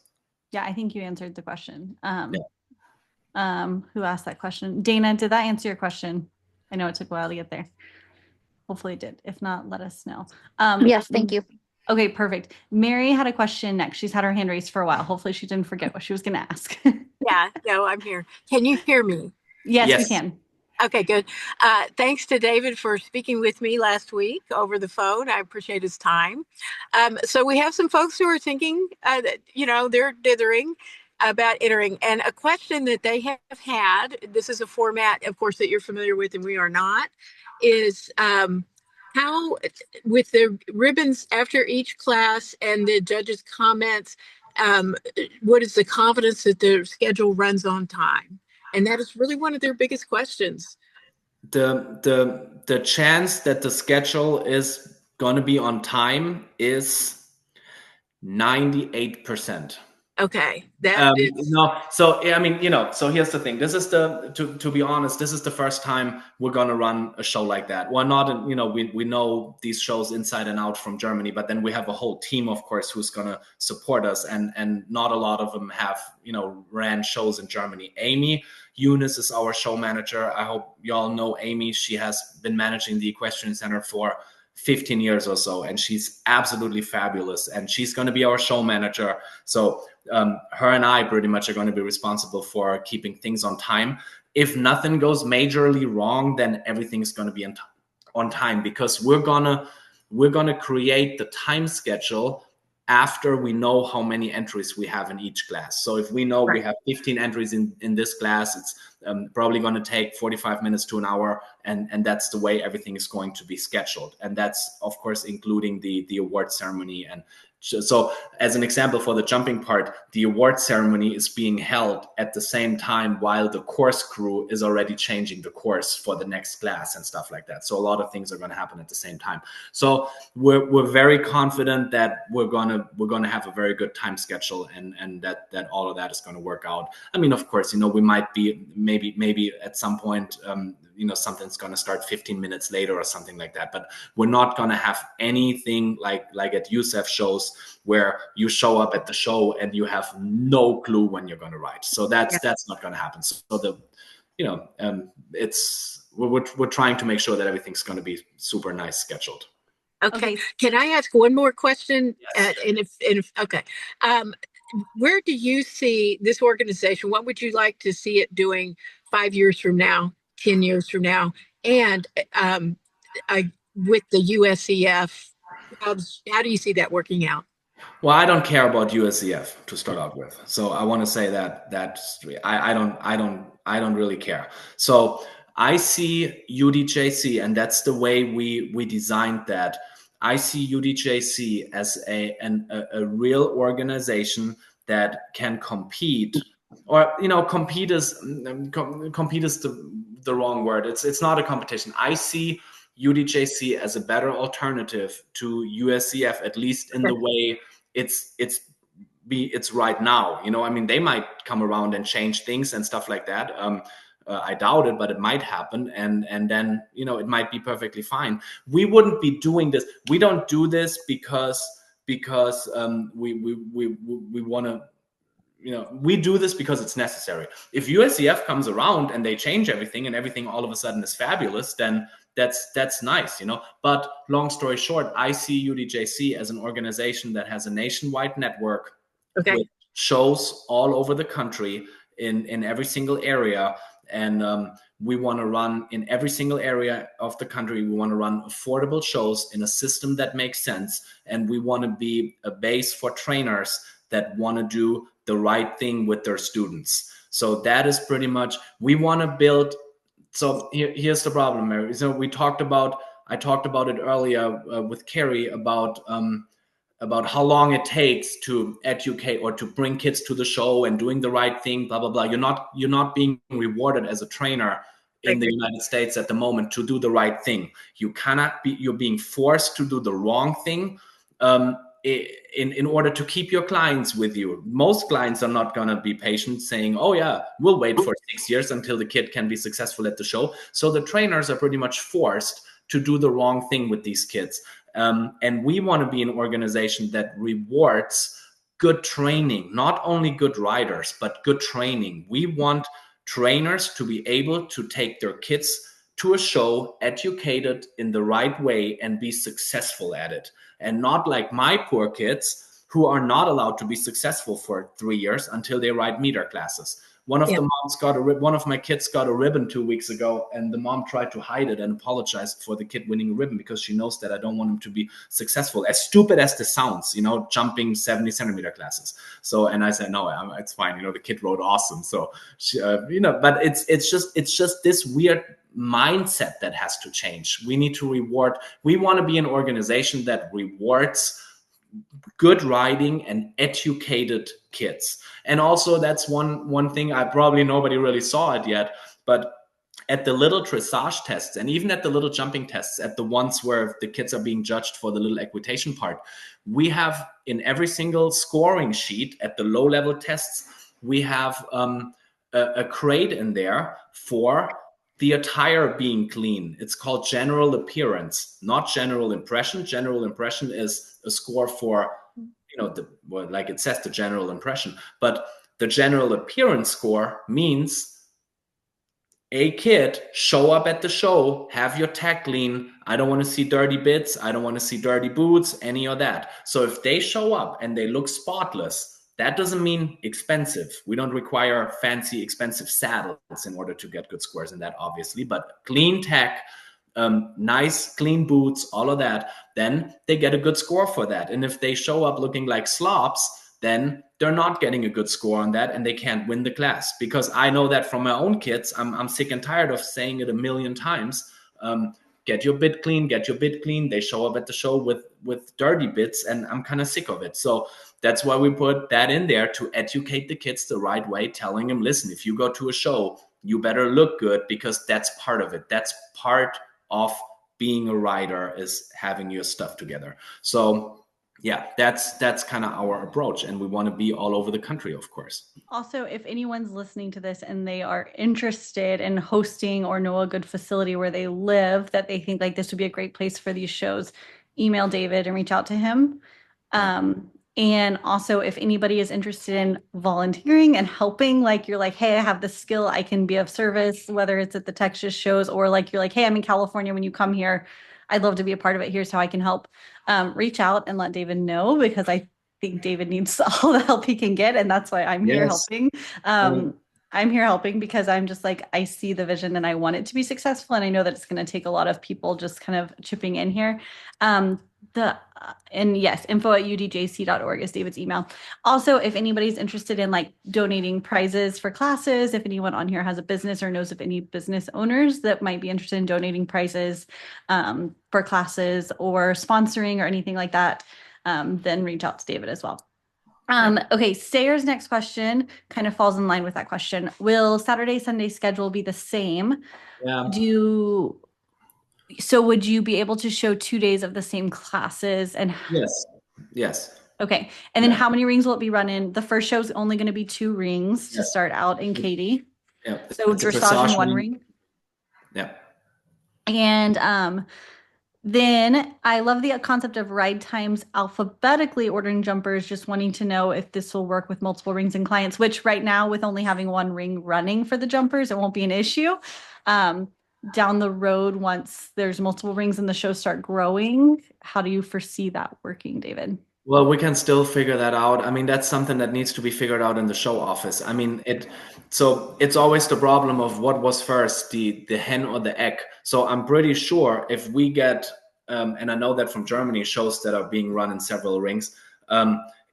Yeah, I think you answered the question. Who asked that question? Dana, did that answer your question? I know it took a while to get there. Hopefully it did. If not, let us know. Yes, thank you. Okay, perfect. Mary had a question next. She's had her hand raised for a while. Hopefully she didn't forget what she was going to ask. Yeah, no, I'm here. Can you hear me? Yes, we can. Okay, good. Thanks to David for speaking with me last week over the phone. I appreciate his time. So we have some folks who are thinking, that, they're dithering. about entering. And a question that they have had, this is a format, of course, that you're familiar with and we are not, is how, with the ribbons after each class and the judges' comments, um, what is the confidence that the schedule runs on time? And that is really one of their biggest questions. The chance that the schedule is going to be on time is 98%. Okay, that is No, so I mean, so here's the thing. This is to be honest, this is the first time we're gonna run a show like that. Well, not, we know these shows inside and out from Germany, but then we have a whole team, of course, who's gonna support us, and not a lot of them have, ran shows in Germany. Amy Eunice is our show manager. I hope y'all know Amy. She has been managing the Equestrian Center for 15 years or so, and she's absolutely fabulous, and she's going to be our show manager. So her and I pretty much are going to be responsible for keeping things on time. If nothing goes majorly wrong, then everything's going to be on time, because we're gonna create the time schedule after we know how many entries we have in each class. So if we know we have 15 entries in this class, it's probably going to take 45 minutes to an hour, and that's the way everything is going to be scheduled. And that's, of course, including the award ceremony. And so as an example, for the jumping part, the award ceremony is being held at the same time while the course crew is already changing the course for the next class and stuff like that. So a lot of things are going to happen at the same time. So we're very confident that we're gonna have a very good time schedule, and that all of that is going to work out. I mean, of course, we might be maybe at some point something's going to start 15 minutes later or something like that, but we're not going to have anything like at USEF shows where you show up at the show and you have no clue when you're going to ride. So that's not going to happen. So we're trying to make sure that everything's going to be super nice scheduled. Okay. Can I ask one more question? Yes. Okay. Where do you see this organization? What would you like to see it doing 5 years from now, 10 years from now? And with the USEF, how do you see that working out? Well, I don't care about USEF to start out with. So I want to say that I don't really care. So I see UDJC, and that's the way we designed that. I see UDJC as a real organization that can compete, or compete is the wrong word. It's not a competition. I see UDJC as a better alternative to USEF, at least in the way it's right now. I mean, they might come around and change things and stuff like that. I doubt it, but it might happen, and then it might be perfectly fine. We wouldn't be doing this. We don't do this because we want to. We do this because it's necessary. If USEF comes around and they change everything and everything all of a sudden is fabulous, then that's nice, But long story short, I see UDJC as an organization that has a nationwide network with shows all over the country in every single area. And we want to run in every single area of the country. We want to run affordable shows in a system that makes sense. And we want to be a base for trainers that want to do the right thing with their students. So that is pretty much, we want to build. So here's the problem, Mary. So I talked about it earlier with Carrie about how long it takes to educate or to bring kids to the show and doing the right thing, blah, blah, blah. You're not being rewarded as a trainer in the United States at the moment to do the right thing. You're being forced to do the wrong thing in order to keep your clients with you. Most clients are not going to be patient saying, oh yeah, we'll wait for 6 years until the kid can be successful at the show. So the trainers are pretty much forced to do the wrong thing with these kids. And we want to be an organization that rewards good training, not only good riders, but good training. We want trainers to be able to take their kids to a show, educated in the right way, and be successful at it. And not like my poor kids who are not allowed to be successful for 3 years until they ride meter classes. One of the moms one of my kids got a ribbon 2 weeks ago, and the mom tried to hide it and apologized for the kid winning a ribbon because she knows that I don't want him to be successful. As stupid as this sounds, jumping 70 centimeter classes. So, and I said, no, it's fine. The kid wrote awesome. So, she, but it's just this weird mindset that has to change. We need to reward. We want to be an organization that rewards good riding and educated kids. And also that's one thing, I probably nobody really saw it yet, but at the little dressage tests and even at the little jumping tests, at the ones where the kids are being judged for the little equitation part, we have in every single scoring sheet at the low level tests, we have a grade in there for the attire being clean. It's called general appearance, not general impression. General impression is a score for, like it says, the general impression. But the general appearance score means a kid show up at the show, have your tag clean. I don't want to see dirty bits. I don't want to see dirty boots, any of that. So if they show up and they look spotless, that doesn't mean expensive. We don't require fancy, expensive saddles in order to get good scores in that, obviously. But clean tech, nice, clean boots, all of that, then they get a good score for that. And if they show up looking like slops, then they're not getting a good score on that and they can't win the class. Because I know that from my own kids, I'm sick and tired of saying it a million times. Get your bit clean, get your bit clean. They show up at the show with dirty bits and I'm kind of sick of it. So that's why we put that in there to educate the kids the right way, telling them, listen, if you go to a show, you better look good because that's part of it. That's part of being a rider, is having your stuff together. So yeah, that's kind of our approach. And we want to be all over the country, of course. Also, if anyone's listening to this and they are interested in hosting or know a good facility where they live that they think like this would be a great place for these shows, email David and reach out to him. And also, if anybody is interested in volunteering and helping, like you're like, hey, I have this skill, I can be of service, whether it's at the Texas shows or like you're like, hey, I'm in California when you come here, I'd love to be a part of it. Here's how I can help. Reach out and let David know, because I think David needs all the help he can get. And that's why I'm here helping. I'm here helping because I'm just like, I see the vision and I want it to be successful. And I know that it's going to take a lot of people just kind of chipping in here. And yes, info@udjc.org is David's email. Also, if anybody's interested in like donating prizes for classes, if anyone on here has a business or knows of any business owners that might be interested in donating prizes for classes or sponsoring or anything like that, then reach out to David as well. Okay, Sayer's next question kind of falls in line with that question. Will Saturday, Sunday schedule be the same? Yeah. So would you be able to show 2 days of the same classes? And Yes. Okay. And then how many rings will it be run in? The first show is only going to be 2 rings to start out in Katy. Yeah. So dressage in 1 ring. Yeah. And then I love the concept of ride times alphabetically ordering jumpers, just wanting to know if this will work with multiple rings and clients, which right now with only having 1 ring running for the jumpers, it won't be an issue. Down the road, once there's multiple rings and the shows start growing, how do you foresee that working, David? Well, we can still figure that out. I mean, that's something that needs to be figured out in the show office. I mean, so it's always the problem of what was first, the hen or the egg. So I'm pretty sure if we get, and I know that from Germany, shows that are being run in several rings,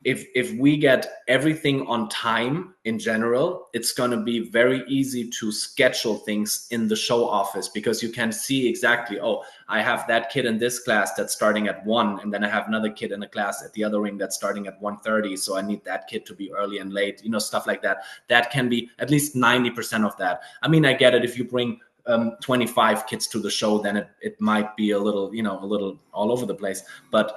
if we get everything on time in general, it's going to be very easy to schedule things in the show office, because you can see exactly, oh, I have that kid in this class that's starting at 1, and then I have another kid in a class at the other ring that's starting at 1:30, so I need that kid to be early and late, stuff like that. That can be at least 90% of that. I mean, I get it. If you bring 25 kids to the show, then it might be a little all over the place, but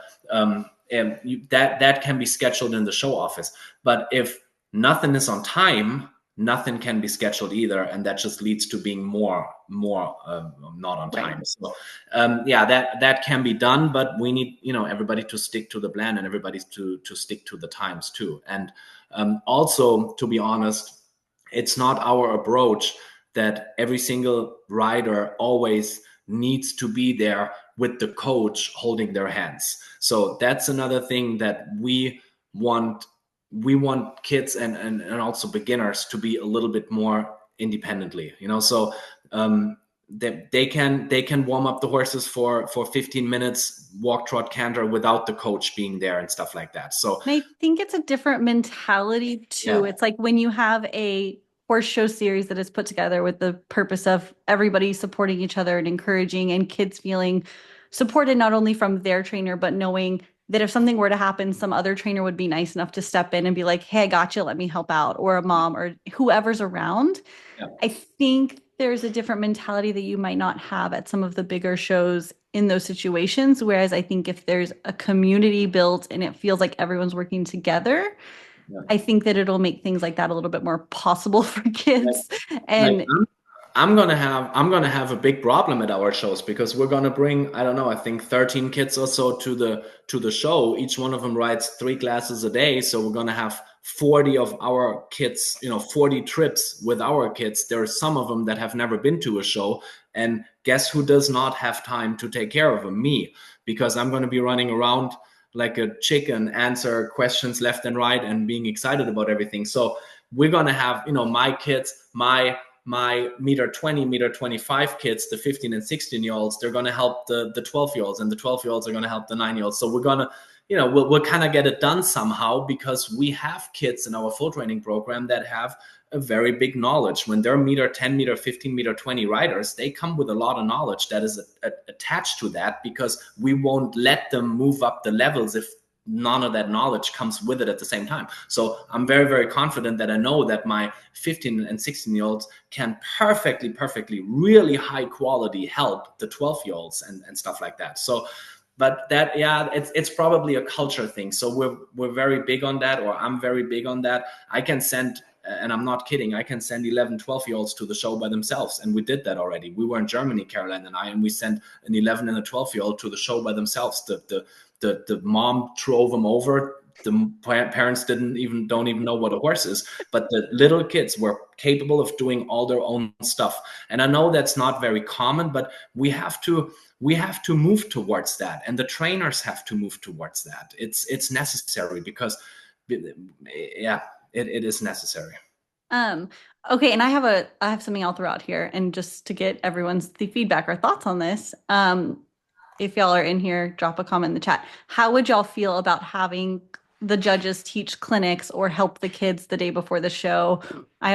that can be scheduled in the show office. But if nothing is on time, nothing can be scheduled either, and that just leads to being more not on time. Right. So that can be done, but we need everybody to stick to the plan and everybody to stick to the times too. And also, to be honest, it's not our approach that every single rider always needs to be there with the coach holding their hands. So that's another thing that we want we want kids and also beginners to be a little bit more independently, so they can warm up the horses for 15 minutes, walk, trot, canter without the coach being there and stuff like that. So and I think it's a different mentality too. Yeah. It's like when you have a horse show series that is put together with the purpose of everybody supporting each other and encouraging, and kids feeling supported not only from their trainer, but knowing that if something were to happen, some other trainer would be nice enough to step in and be like, hey, I got you, let me help out, or a mom or whoever's around. Yeah. I think there's a different mentality that you might not have at some of the bigger shows in those situations. Whereas I think if there's a community built and it feels like everyone's working together, Yeah. I think that it'll make things like that a little bit more possible for kids. And I'm gonna have a big problem at our shows, because we're gonna bring, I don't know, I think 13 kids or so to the show. Each one of them rides 3 classes a day, so we're gonna have 40 of our kids, 40 trips with our kids. There are some of them that have never been to a show, and guess who does not have time to take care of them? Me, because I'm gonna be running around like a chicken, answer questions left and right, and being excited about everything. So we're gonna have, my kids, my meter 20, meter 25 kids, the 15 and 16-year-olds, they're going to help the 12-year-olds, and the 12-year-olds are going to help the 9-year-olds. So we're going to, we'll kind of get it done somehow, because we have kids in our full training program that have a very big knowledge. When they're meter 10, meter 15, meter 20 riders, they come with a lot of knowledge that is attached to that, because we won't let them move up the levels if none of that knowledge comes with it at the same time. So I'm very, very confident that I know that my 15 and 16-year-olds can perfectly, really high quality help the 12-year-olds and stuff like that. So, but that, yeah, it's probably a culture thing. So we're very big on that, or I'm very big on that. I can send, and I'm not kidding, I can send 11, 12-year-olds to the show by themselves. And we did that already. We were in Germany, Caroline and I, and we sent an 11 and a 12-year-old to the show by themselves. The mom drove them over. The parents don't even know what a horse is, but the little kids were capable of doing all their own stuff. And I know that's not very common, but we have to move towards that, and the trainers have to move towards that. It's necessary, because yeah, it is necessary. Okay, and I have something I'll throw out here, and just to get everyone's feedback or thoughts on this. If y'all are in here, drop a comment in the chat. How would y'all feel about having the judges teach clinics or help the kids the day before the show?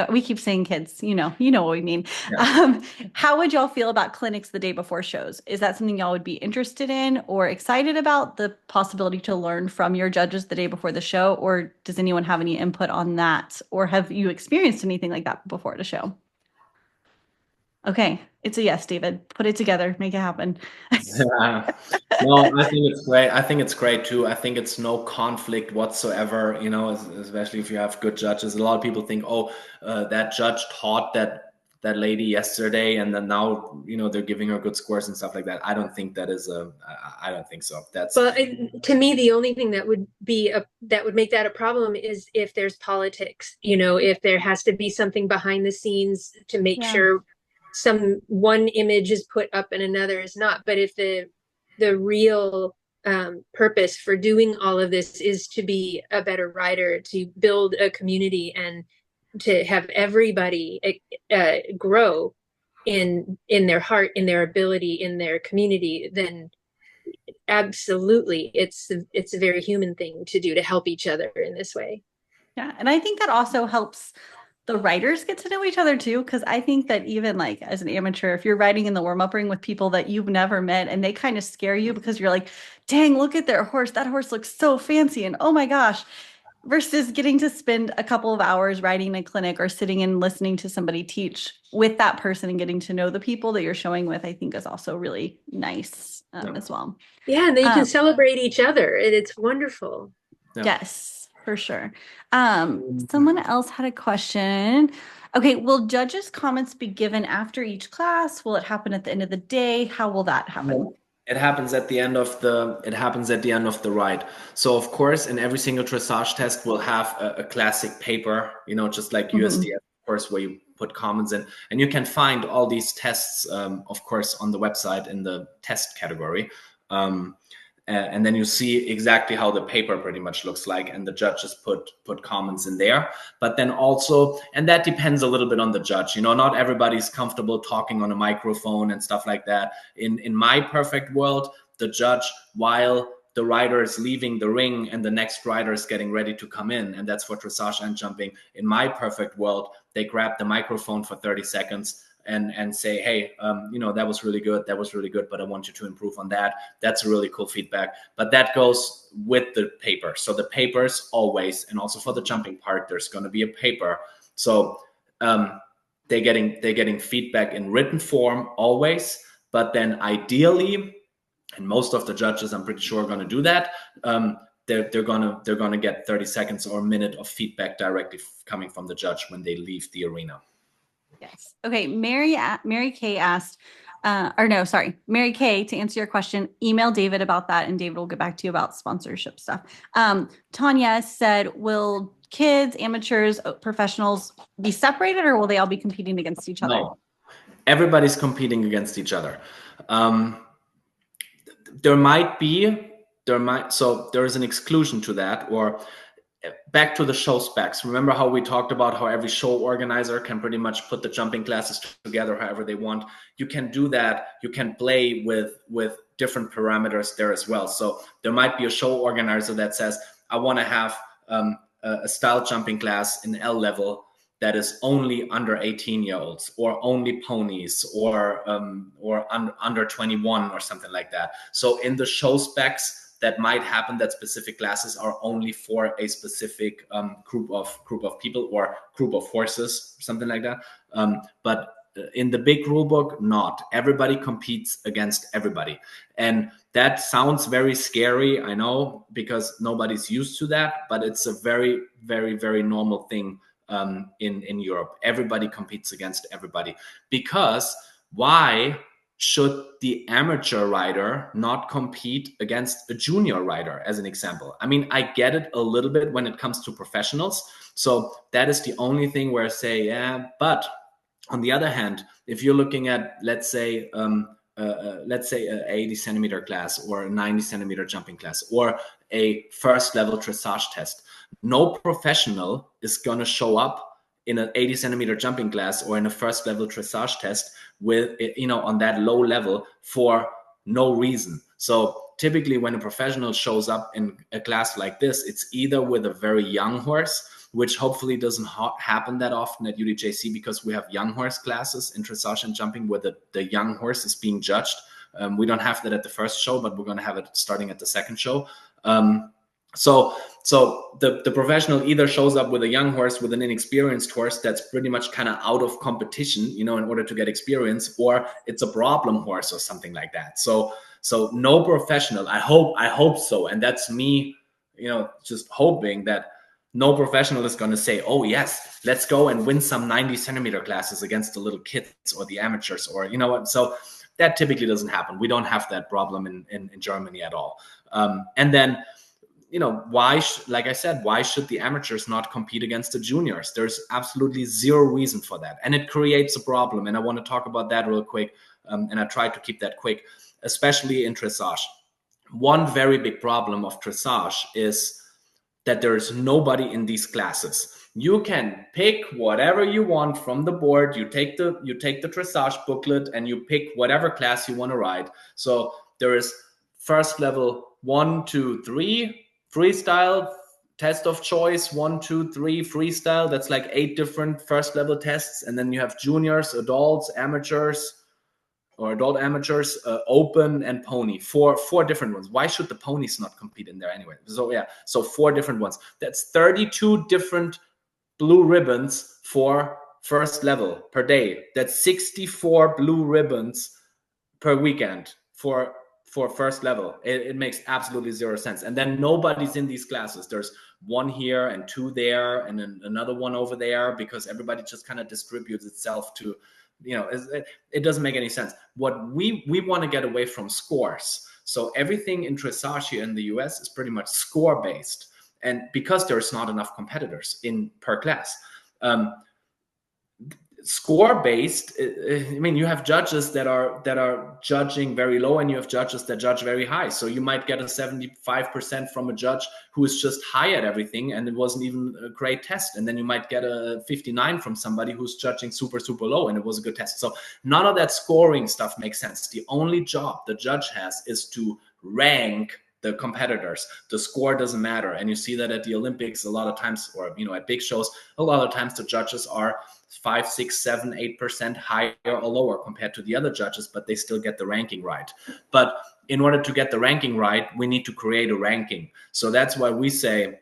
We keep saying kids, you know what we mean. Yeah. How would y'all feel about clinics the day before shows? Is that something y'all would be interested in or excited about, the possibility to learn from your judges the day before the show? Or does anyone have any input on that? Or have you experienced anything like that before the show? Okay, it's a yes, David. Put it together, make it happen. Yeah. No, I think it's great. I think it's great too. I think it's no conflict whatsoever, especially if you have good judges. A lot of people think, that judge taught that lady yesterday, and then now, they're giving her good scores and stuff like that. I don't think that is I don't think so. Well, to me, the only thing that would make that a problem is if there's politics, if there has to be something behind the scenes to make sure one image is put up and another is not. But if the real purpose for doing all of this is to be a better rider, to build a community, and to have everybody grow in their heart, in their ability, in their community, then absolutely it's a very human thing to do, to help each other in this way. Yeah, and I think that also helps the riders get to know each other too, because I think that even like as an amateur, if you're riding in the warm-up ring with people that you've never met and they kind of scare you because you're like, dang, look at their horse. That horse looks so fancy, and oh my gosh, versus getting to spend a couple of hours riding a clinic or sitting and listening to somebody teach with that person and getting to know the people that you're showing with, I think is also really nice as well. Yeah, and then you can celebrate each other, and it's wonderful. Yeah. Yes. For sure. Someone else had a question. Okay, will judges' comments be given after each class? Will it happen at the end of the day? How will that happen? It happens at the end of the ride. So of course, in every single dressage test, we'll have a classic paper, just like USDF, of course, where you put comments in, and you can find all these tests, of course, on the website in the test category. and then you see exactly how the paper pretty much looks like, and the judges put comments in there. But then also, and that depends a little bit on the judge, not everybody's comfortable talking on a microphone and stuff like that. In my perfect world, the judge, while the rider is leaving the ring and the next rider is getting ready to come in, and that's for dressage and jumping, in my perfect world, they grab the microphone for 30 seconds and say, hey, that was really good. That was really good, but I want you to improve on that. That's really cool feedback. But that goes with the paper. So the papers always, and also for the jumping part, there's going to be a paper. So they're getting feedback in written form always, but then ideally, and most of the judges, I'm pretty sure, are going to do that. They're gonna get 30 seconds or a minute of feedback directly coming from the judge when they leave the arena. Yes. Okay. Mary Kay asked, Mary Kay, to answer your question, email David about that, and David will get back to you about sponsorship stuff. Tanya said, will kids, amateurs, professionals be separated, or will they all be competing against each other? No, everybody's competing against each other. So there is an exclusion to that, or back to the show specs. Remember how we talked about how every show organizer can pretty much put the jumping classes together however they want? You can do that. You can play with different parameters there as well. So there might be a show organizer that says, I want to have a style jumping class in L level that is only under 18-year-olds, or only ponies, or under 21, or something like that. So in the show specs, that might happen that specific classes are only for a specific group of people or group of horses, something like that. But in the big rule book, not. Everybody competes against everybody. And that sounds very scary, I know, because nobody's used to that, but it's a very, very, very normal thing in Europe. Everybody competes against everybody. Because why should the amateur rider not compete against a junior rider, as an example? I mean, I get it a little bit when it comes to professionals. So that is the only thing where I say, yeah, but on the other hand, if you're looking at, let's say a 80 centimeter class, or a 90 centimeter jumping class, or a first level dressage test, no professional is going to show up in an 80 centimeter jumping class or in a first level dressage test with, on that low level for no reason. So typically when a professional shows up in a class like this, it's either with a very young horse, which hopefully doesn't happen that often at UDJC, because we have young horse classes in dressage and jumping where the young horse is being judged. We don't have that at the first show, but we're going to have it starting at the second show. So the professional either shows up with a young horse, with an inexperienced horse that's pretty much kind of out of competition, in order to get experience, or it's a problem horse or something like that. So no professional, I hope so. And that's me, just hoping that no professional is going to say, oh yes, let's go and win some 90 centimeter classes against the little kids or the amateurs, or what. So that typically doesn't happen. We don't have that problem in Germany at all. And then, why should the amateurs not compete against the juniors? There's absolutely zero reason for that. And it creates a problem. And I want to talk about that real quick. And I try to keep that quick, especially in dressage. One very big problem of dressage is that there is nobody in these classes. You can pick whatever you want from the board. You take the dressage booklet and you pick whatever class you want to ride. So there is first level 1, 2, 3, freestyle, test of choice, 1, 2, 3, freestyle. That's like 8 different first level tests. And then you have juniors, adults, amateurs, or adult amateurs, open, and pony. Four different ones. Why should the ponies not compete in there anyway? So 4 different ones. That's 32 different blue ribbons for first level per day. That's 64 blue ribbons per weekend for first level. It makes absolutely zero sense. And then nobody's in these classes. There's 1 here and 2 there, and then another 1 over there, because everybody just kind of distributes itself to, it doesn't make any sense. What we want to get away from scores. So everything in dressage here in the US is pretty much score based. And because there's not enough competitors per class, score based. I mean, you have judges that are judging very low, and you have judges that judge very high. So you might get a 75% from a judge who is just high at everything, and it wasn't even a great test. And then you might get a 59 from somebody who's judging super, super low, and it was a good test. So none of that scoring stuff makes sense. The only job the judge has is to rank the competitors. The score doesn't matter. And you see that at the Olympics a lot of times, or at big shows, a lot of times the judges are 5, 6, 7, 8% higher or lower compared to the other judges, but they still get the ranking right. But in order to get the ranking right, we need to create a ranking. So that's why we say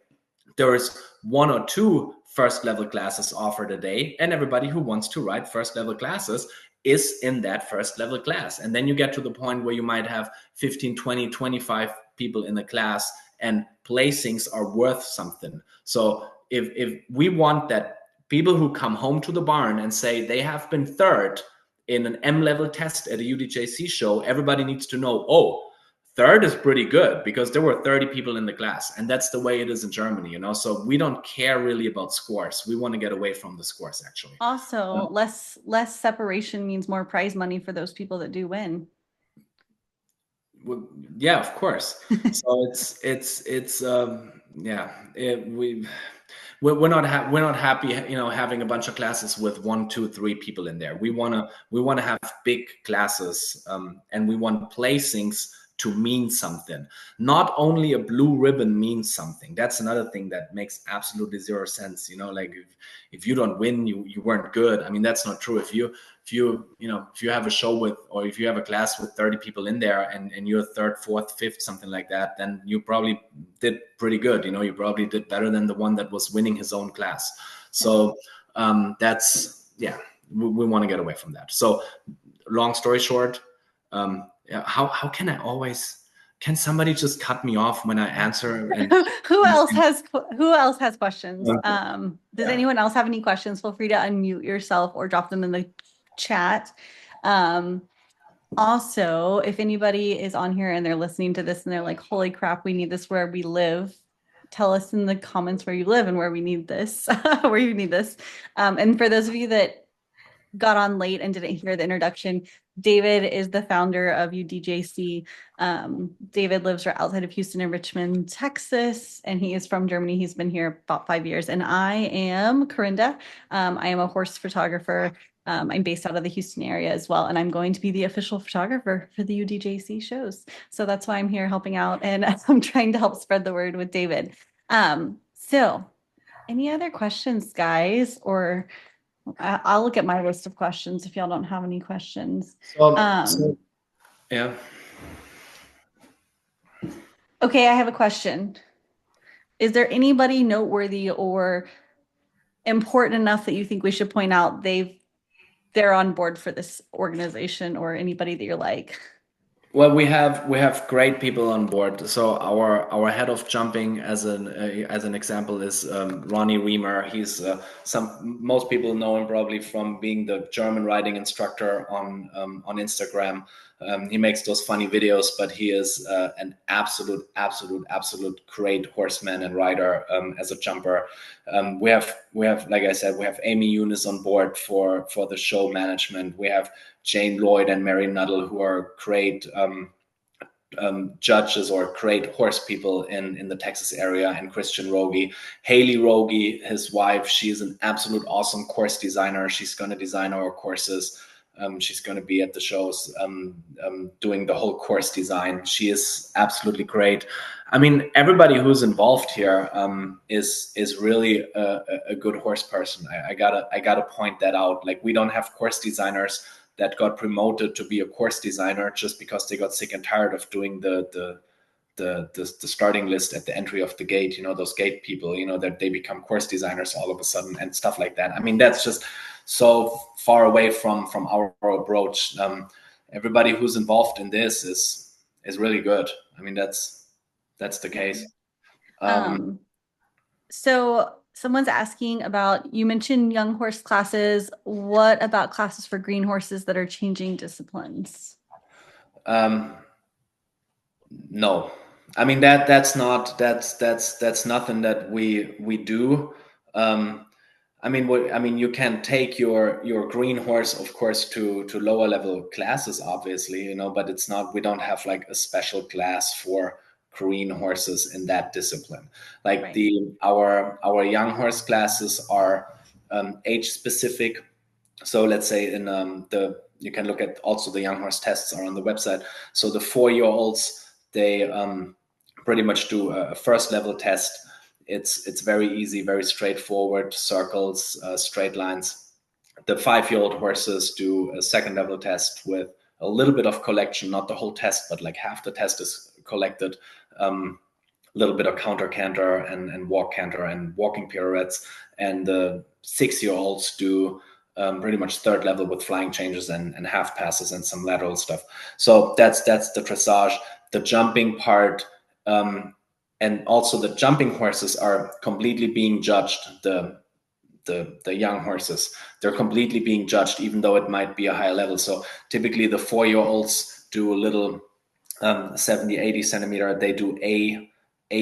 there is 1 or 2 first level classes offered a day, and everybody who wants to write first level classes is in that first level class. And then you get to the point where you might have 15, 20, 25 people in the class, and placings are worth something. So if we want that people who come home to the barn and say they have been third in an M-level test at a UDJC show, everybody needs to know, oh, third is pretty good because there were 30 people in the class. And that's the way it is in Germany, So we don't care really about scores. We want to get away from the scores, actually. Also, less separation means more prize money for those people that do win. Well, yeah, of course. So we're not happy, having a bunch of classes with 1, 2, 3 people in there. We wanna have big classes, and we want placings to mean something. Not only a blue ribbon means something. That's another thing that makes absolutely zero sense. Like if you don't win, you weren't good. I mean, that's not true. If you have a show with, or if you have a class with 30 people in there, and you're third, fourth, fifth, something like that, then you probably did pretty good. You probably did better than the one that was winning his own class. So we want to get away from that. So long story short, how can somebody just cut me off when I answer? And who else has questions? Does anyone else have any questions? Feel free to unmute yourself or drop them in the chat. Also, if anybody is on here and they're listening to this and they're like, holy crap, we need this where we live, tell us in the comments where you live and where we need this, where you need this. And for those of you that got on late and didn't hear the introduction, David is the founder of UDJC. David lives right outside of Houston in Richmond, Texas, and he is from Germany. He's been here about 5 years. And I am Corinda. I am a horse photographer. I'm based out of the Houston area as well, and I'm going to be the official photographer for the UDJC shows. So that's why I'm here helping out, and I'm trying to help spread the word with David. So any other questions, guys? Or I'll look at my list of questions if y'all don't have any questions. Yeah. Okay, I have a question. Is there anybody noteworthy or important enough that you think we should point out they're on board for this organization, or anybody that you're like? Well, we have great people on board. So our head of jumping, as an example, is Ronnie Riemer. He's most people know him probably from being the German riding instructor on Instagram. He makes those funny videos, but he is an absolute great horseman and rider as a jumper. We have, like I said, we have Amy Eunice on board for the show management. We have Jane Lloyd and Mary Nuttall, who are great judges or great horse people in the Texas area, and Christian Rogie. Haley Rogie, his wife, she's an absolute awesome course designer. She's going to design our courses. She's going to be at the shows doing the whole course design. She is absolutely great. I mean, everybody who's involved here is really a good horse person. I gotta point that out. Like, we don't have course designers that got promoted to be a course designer just because they got sick and tired of doing the starting list at the entry of the gate. Those gate people. That they become course designers all of a sudden and stuff like that. I mean, that's just so far away from our approach. Everybody who's involved in this is really good. I mean, that's the case. So someone's asking about, you mentioned young horse classes. What about classes for green horses that are changing disciplines? No, I mean, that's nothing that we do. I mean, you can take your green horse, of course, to lower level classes, obviously, you know, but it's not. We don't have like a special class for green horses in that discipline. Like Right. our young horse classes are age specific. So let's say in you can look at also the young horse tests are on the website. So the 4-year-olds, they pretty much do a first level test. It's very easy, very straightforward, circles, straight lines. The 5-year-old horses do a second level test with a little bit of collection, not the whole test, but like half the test is collected. A little bit of counter canter and walk canter and walking pirouettes. And the 6-year-olds do pretty much third level with flying changes and half passes and some lateral stuff. So that's the dressage. The jumping part, and also the jumping horses are completely being judged. The young horses, they're completely being judged, even though it might be a higher level. So typically the 4-year-olds do a little 70-80 centimeter. They do a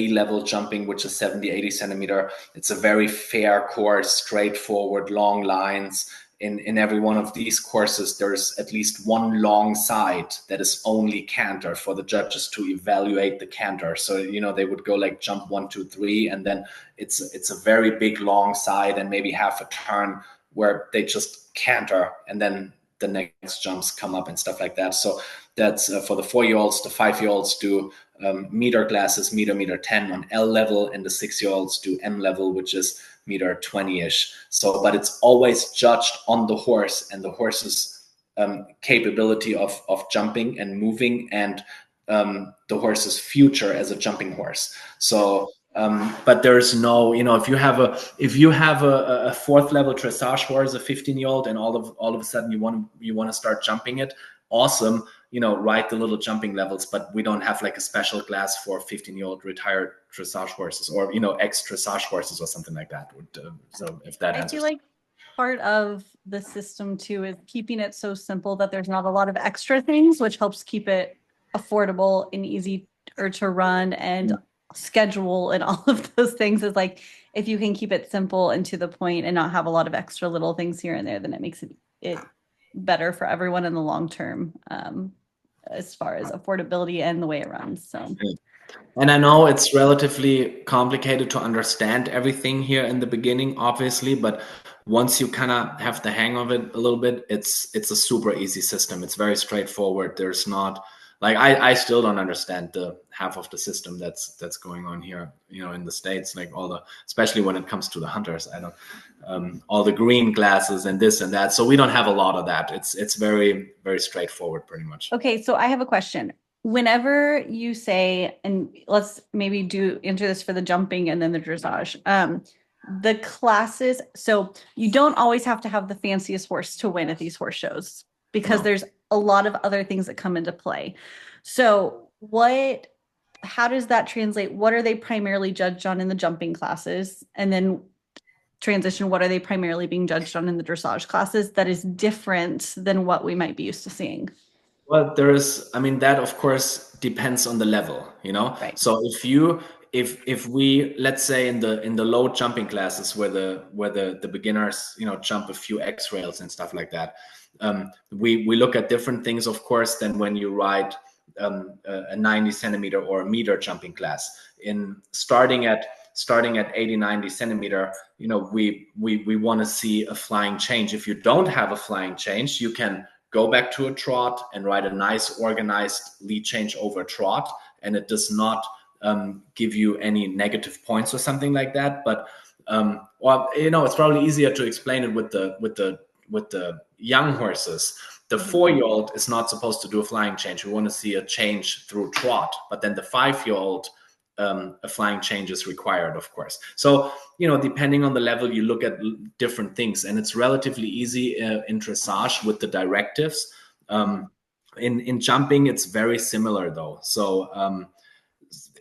level jumping, which is 70-80 centimeter. It's a very fair course, straightforward, long lines. In every one of these courses, there's at least one long side that is only canter for the judges to evaluate the canter. So, you know, they would go like jump 1, 2, 3, and then it's a very big long side and maybe half a turn where they just canter, and then the next jumps come up and stuff like that. So that's for the 4-year-olds. The 5-year-olds do meter classes, meter 10 on L level, and the 6-year-olds do M level, which is meter 20-ish. So, but it's always judged on the horse and the horse's capability of jumping and moving, and the horse's future as a jumping horse. So, but there's no, you know, if you have a 4th level dressage horse, a 15-year-old, and all of a sudden you want to start jumping it, awesome, you know, write the little jumping levels. But we don't have like a special class for 15-year-old retired dressage horses, or, you know, ex dressage horses or something like that. So if that answers. I feel like part of the system too is keeping it so simple that there's not a lot of extra things, which helps keep it affordable and easy to run and schedule, and all of those things. Is like, if you can keep it simple and to the point and not have a lot of extra little things here and there, then it makes it better for everyone in the long term, as far as affordability and the way it runs. So. And I know it's relatively complicated to understand everything here in the beginning, obviously, but once you kind of have the hang of it a little bit, it's a super easy system. It's very straightforward. There's not like, I still don't understand the half of the system that's going on here, you know, in the States, like especially when it comes to the hunters. I don't, all the green glasses and this and that. So we don't have a lot of that. It's very, very straightforward, pretty much. Okay. So I have a question. Whenever you say, and let's maybe answer this for the jumping and then the dressage, the classes. So you don't always have to have the fanciest horse to win at these horse shows, because there's a lot of other things that come into play. So how does that translate? What are they primarily judged on in the jumping classes? And then transition, what are they primarily being judged on in the dressage classes that is different than what we might be used to seeing? Well, that of course depends on the level, you know. Right. So if we, let's say in the low jumping classes where the beginners, you know, jump a few X rails and stuff like that, we look at different things, of course, than when you ride a 90 centimeter or a meter jumping class. In starting at 80-90 centimeter, you know, we want to see a flying change. If you don't have a flying change, you can go back to a trot and ride a nice organized lead change over trot, and it does not give you any negative points or something like that. But well, you know, it's probably easier to explain it with the young horses. The 4-year-old is not supposed to do a flying change. We want to see a change through trot, but then the 5-year-old, a flying change is required, of course. So, you know, depending on the level, you look at different things, and it's relatively easy in dressage with the directives. In jumping, it's very similar though. So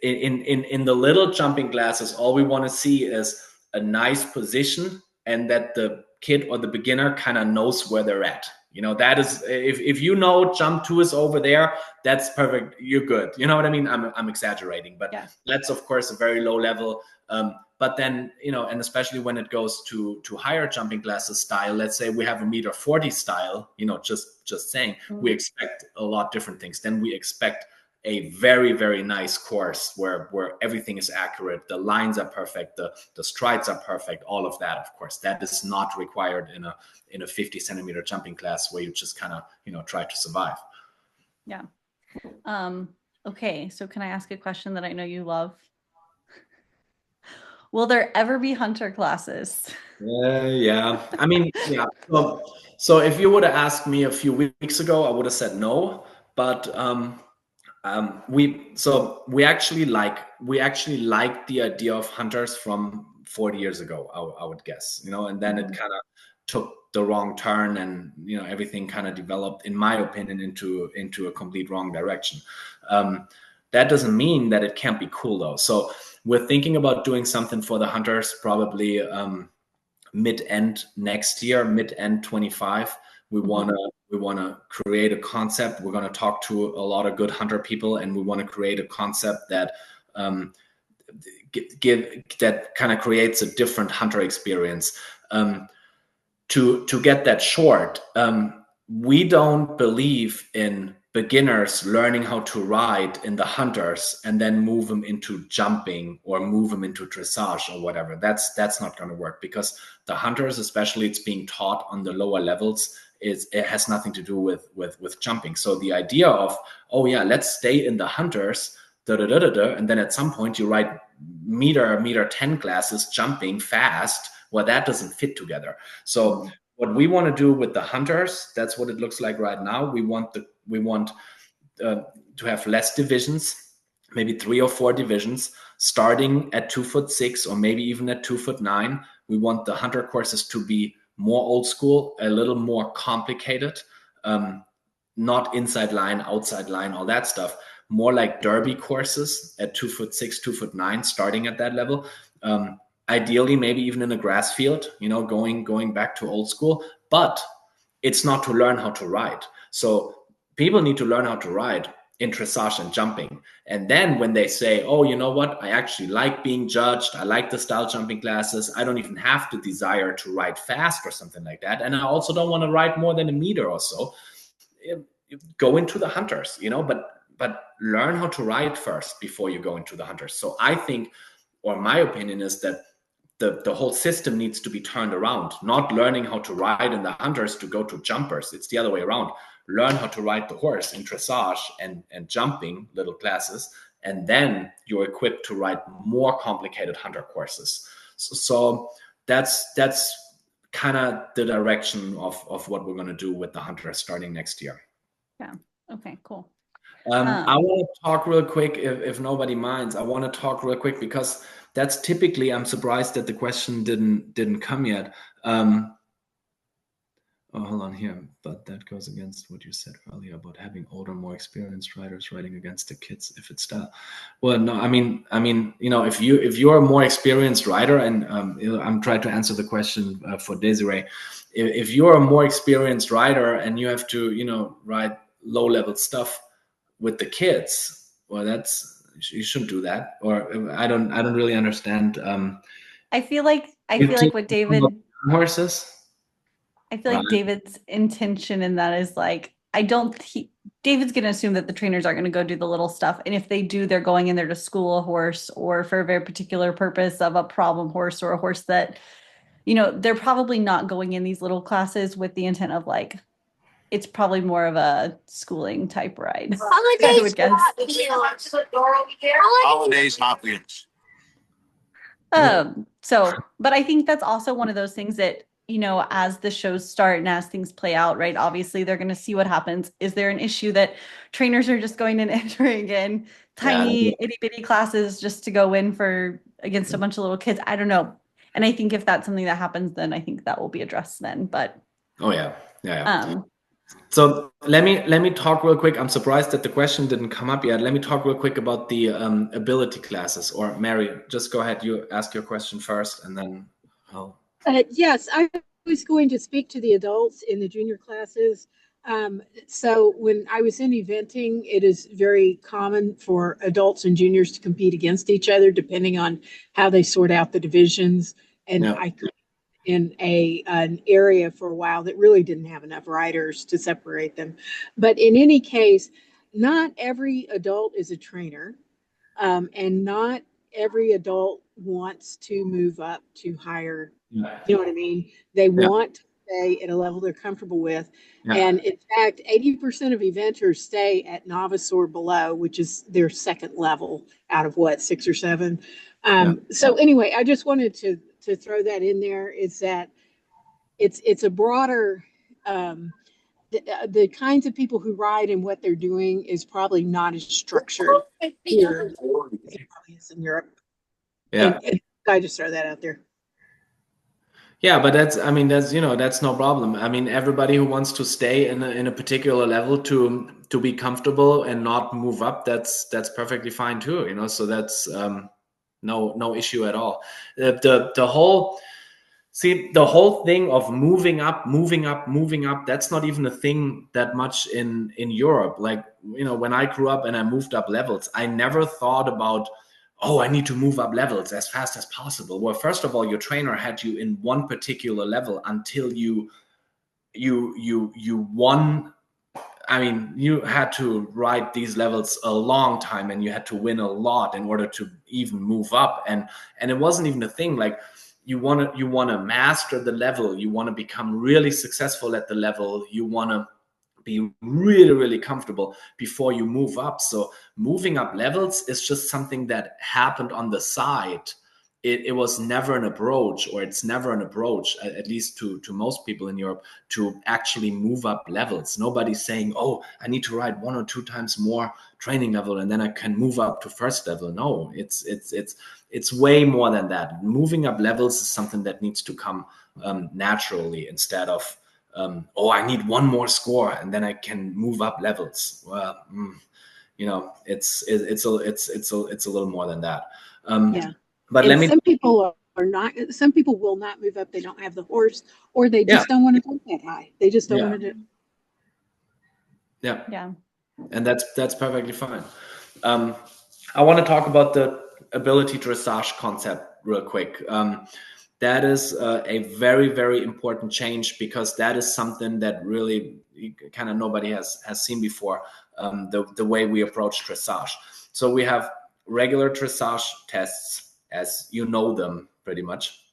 in the little jumping classes, all we want to see is a nice position, and that the kid or the beginner kind of knows where they're at. You know, that is, if you know jump 2 is over there, that's perfect. You're good. You know what I mean? I'm exaggerating, but yeah. That's of course a very low level. But then, and especially when it goes to higher jumping classes style, let's say we have a 1.40 style, just saying, we expect a lot different things. Then we expect a very, very nice course where everything is accurate. The lines are perfect. The strides are perfect. All of that, of course, that is not required in a 50 centimeter jumping class where you just kind of, try to survive. Yeah. Okay. So can I ask a question that I know you love? Will there ever be hunter classes? Yeah. I mean, yeah. So if you would have asked me a few weeks ago, I would have said no. But we actually like the idea of hunters from 40 years ago, I would guess, and then it kind of took the wrong turn, and everything kind of developed, in my opinion, into a complete wrong direction. That doesn't mean that it can't be cool though. So we're thinking about doing something for the hunters probably mid-end next year, mid-end 25. We want to create a concept. We're going to talk to a lot of good hunter people, and we want to create a concept that that kind of creates a different hunter experience. To get that short, we don't believe in beginners learning how to ride in the hunters and then move them into jumping or move them into dressage or whatever. That's not going to work, because the hunters, especially, it's being taught on the lower levels, it has nothing to do with jumping. So the idea of, oh yeah, let's stay in the hunters, and then at some point you ride meter 10 classes jumping fast. Well, that doesn't fit together. So what we want to do with the hunters, that's what it looks like right now. We want to have less divisions, maybe 3 or 4 divisions, starting at 2'6" or maybe even at 2'9". We want the hunter courses to be more old school, a little more complicated, not inside line, outside line, all that stuff. More like derby courses at 2'6", 2'9", starting at that level. Ideally, maybe even in a grass field, going back to old school. But it's not to learn how to ride. So people need to learn how to ride in dressage and jumping. And then when they say, oh, you know what, I actually like being judged, I like the style jumping classes, I don't even have the desire to ride fast or something like that, and I also don't want to ride more than a meter or so, go into the hunters, but learn how to ride first before you go into the hunters. So I think, or my opinion is that the whole system needs to be turned around, not learning how to ride in the hunters to go to jumpers. It's the other way around. Learn how to ride the horse in dressage and jumping little classes, and then you're equipped to ride more complicated hunter courses. So that's kind of the direction of what we're going to do with the hunters starting next year. Yeah. Okay, cool. I want to talk real quick, if nobody minds. I want to talk real quick because that's typically, I'm surprised that the question didn't come yet. Hold on here, but that goes against what you said earlier about having older, more experienced riders riding against the kids if it's style. Well, no, I mean, if you're a more experienced rider, and I'm trying to answer the question for Desiree. If you're a more experienced rider and you have to, ride low level stuff with the kids, well, you shouldn't do that. Or I don't really understand. I feel like what David horses. I feel like David's intention in that is like, David's going to assume that the trainers aren't going to go do the little stuff. And if they do, they're going in there to school a horse or for a very particular purpose of a problem horse or a horse that, they're probably not going in these little classes with the intent of like, it's probably more of a schooling type ride. I would guess. Holidays, Hopkins. But I think that's also one of those things that, as the shows start and as things play out, right? Obviously, they're going to see what happens. Is there an issue that trainers are just going and entering in tiny itty bitty classes just to go in against a bunch of little kids? I don't know. And I think if that's something that happens, then I think that will be addressed then. But so let me talk real quick. I'm surprised that the question didn't come up yet. Let me talk real quick about the ability classes. Or Mary, just go ahead. You ask your question first, and then I'll. Yes, I was going to speak to the adults in the junior classes. So when I was in eventing, it is very common for adults and juniors to compete against each other, depending on how they sort out the divisions. And Yeah. I in an area for a while that really didn't have enough riders to separate them. But in any case, not every adult is a trainer, and not every adult wants to move up to higher. Yeah. You know what I mean? They Yeah. want to stay at a level they're comfortable with. Yeah. And in fact, 80% of eventers stay at novice or below, which is their second level out of what, 6 or 7. So anyway, I just wanted to throw that in there, is that it's a broader, the kinds of people who ride and what they're doing is probably not as structured here as it probably is in Europe. Yeah. And I just throw that out there. Yeah, but that's that's no problem. I mean, everybody who wants to stay in a particular level to be comfortable and not move up, that's perfectly fine too, so that's no issue at all. The whole thing of moving up, that's not even a thing that much in Europe. Like, when I grew up and I moved up levels, I never thought about, oh, I need to move up levels as fast as possible. Well, first of all, your trainer had you in one particular level until you won. I mean, you had to ride these levels a long time, and you had to win a lot in order to even move up. And it wasn't even a thing. Like, you want to master the level. You want to become really successful at the level. You want to be really, really comfortable before you move up. So moving up levels is just something that happened on the side. It was never an approach, or it's never an approach, at least to most people in Europe, to actually move up levels. Nobody's saying, oh, I need to ride 1 or 2 times more training level and then I can move up to first level. No, it's way more than that. Moving up levels is something that needs to come naturally, instead of oh, I need 1 more score and then I can move up levels. Well, it's a little more than that. Yeah. But and some people are not. Some people will not move up. They don't have the horse, or they just don't want to go that high. They just don't want to do. Yeah. And that's perfectly fine. I want to talk about the ability dressage concept real quick. That is a very, very important change, because that is something that really kind of nobody has seen before, the way we approach dressage. So we have regular dressage tests, as you know them pretty much,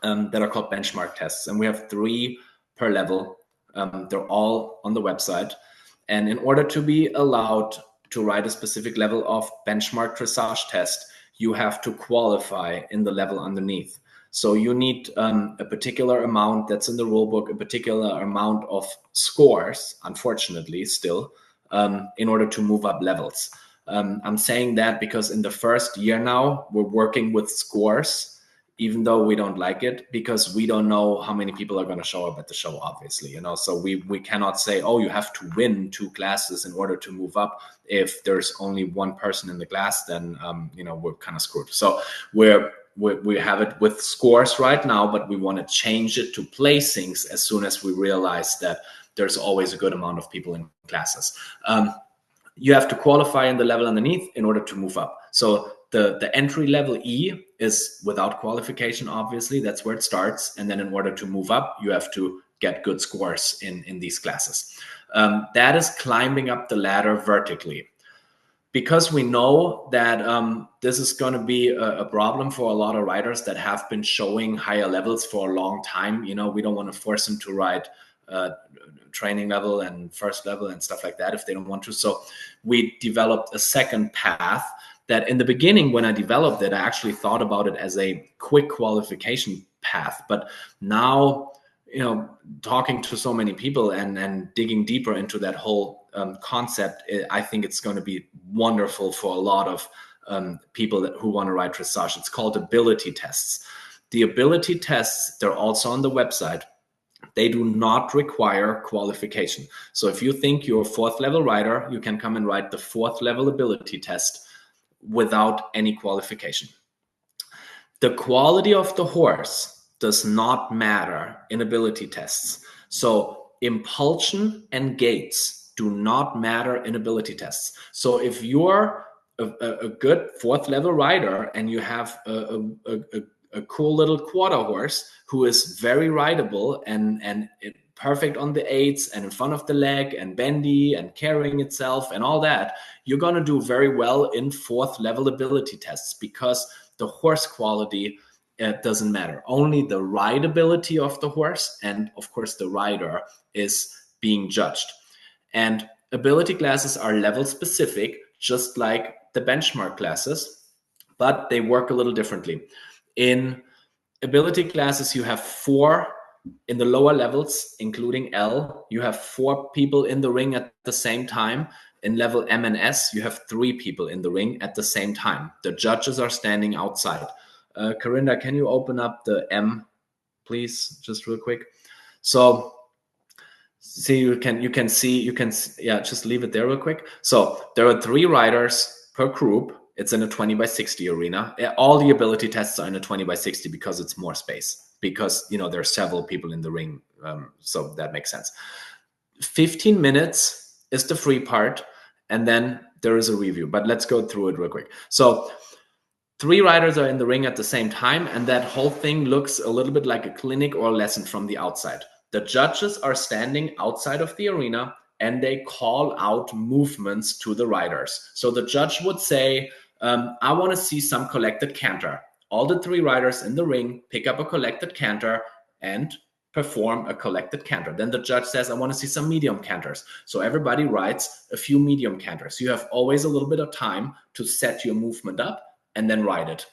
that are called benchmark tests. And we have 3 per level. They're all on the website. And in order to be allowed to write a specific level of benchmark dressage test, you have to qualify in the level underneath. So you need a particular amount that's in the rulebook, a particular amount of scores, unfortunately, still, in order to move up levels. I'm saying that because in the first year now, we're working with scores, even though we don't like it, because we don't know how many people are going to show up at the show, obviously, so we cannot say, oh, you have to win 2 classes in order to move up. If there's only 1 person in the class, then we're kind of screwed. So we have it with scores right now, but we want to change it to placings as soon as we realize that there's always a good amount of people in classes. You have to qualify in the level underneath in order to move up. So the entry level E is without qualification, obviously. That's where it starts. And then in order to move up, you have to get good scores in these classes. That is climbing up the ladder vertically. Because we know that this is going to be a problem for a lot of riders that have been showing higher levels for a long time. We don't want to force them to ride training level and first level and stuff like that if they don't want to. So we developed a second path that in the beginning, when I developed it, I actually thought about it as a quick qualification path. But now, talking to so many people and digging deeper into that whole concept, I think it's going to be wonderful for a lot of people who want to ride dressage. It's called ability tests. The ability tests, they're also on the website. They do not require qualification. So if you think you're a 4th level rider, you can come and write the 4th level ability test without any qualification. The quality of the horse does not matter in ability tests. So impulsion and gaits do not matter in ability tests. So if you're a good 4th level rider and you have a cool little quarter horse who is very rideable and perfect on the 8s and in front of the leg and bendy and carrying itself and all that, you're going to do very well in 4th level ability tests, because the horse quality doesn't matter. Only the rideability of the horse and of course the rider is being judged. And ability classes are level specific, just like the benchmark classes, but they work a little differently. In ability classes, you have 4 in the lower levels, including L, you have 4 people in the ring at the same time. In level M and S, you have 3 people in the ring at the same time. The judges are standing outside. Corinda, can you open up the M, please, just real quick? So see, you can see, yeah, just leave it there real quick. So there are 3 riders per group. It's in a 20x60 arena. All the ability tests are in a 20x60 because it's more space, because, you know, there are several people in the ring. So that makes sense. 15 minutes is the free part, and then there is a review, but let's go through it real quick. So 3 riders are in the ring at the same time, and that whole thing looks a little bit like a clinic or a lesson from the outside. The judges are standing outside of the arena and they call out movements to the riders. So the judge would say, I want to see some collected canter. All the 3 riders in the ring pick up a collected canter and perform a collected canter. Then the judge says, I want to see some medium canters. So everybody writes a few medium canters. You have always a little bit of time to set your movement up and then ride it.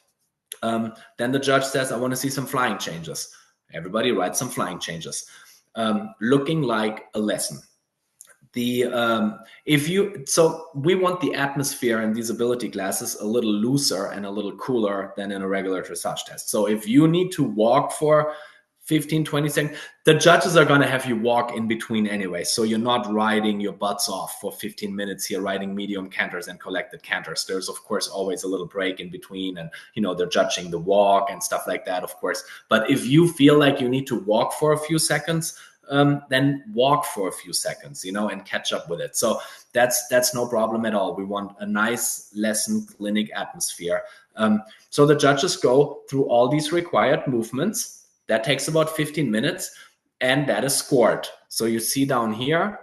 Then the judge says, I want to see some flying changes. Everybody writes some flying changes, looking like a lesson. So we want the atmosphere in these ability classes a little looser and a little cooler than in a regular dressage test. So if you need to walk for 15, 20 seconds, the judges are going to have you walk in between anyway. So you're not riding your butts off for 15 minutes here, riding medium canters and collected canters. There's, of course, always a little break in between, and, you know, they're judging the walk and stuff like that, of course. But if you feel like you need to walk for a few seconds, then walk for a few seconds, you know, and catch up with it. So that's no problem at all. We want a nice lesson clinic atmosphere. So the judges go through all these required movements. That takes about 15 minutes, and that is scored. So you see down here,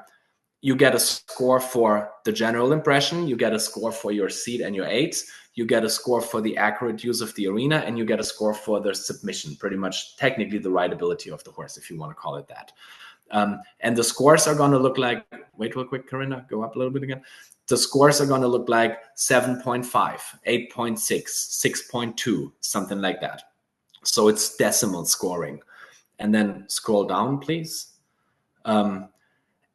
you get a score for the general impression, you get a score for your seat and your aids, you get a score for the accurate use of the arena, and you get a score for the submission, pretty much technically the rideability of the horse, if you want to call it that. And the scores are going to look like, wait real quick, Corinna, go up a little bit again. The scores are going to look like 7.5, 8.6, 6.2, something like that. So it's decimal scoring. And then scroll down, please. Now,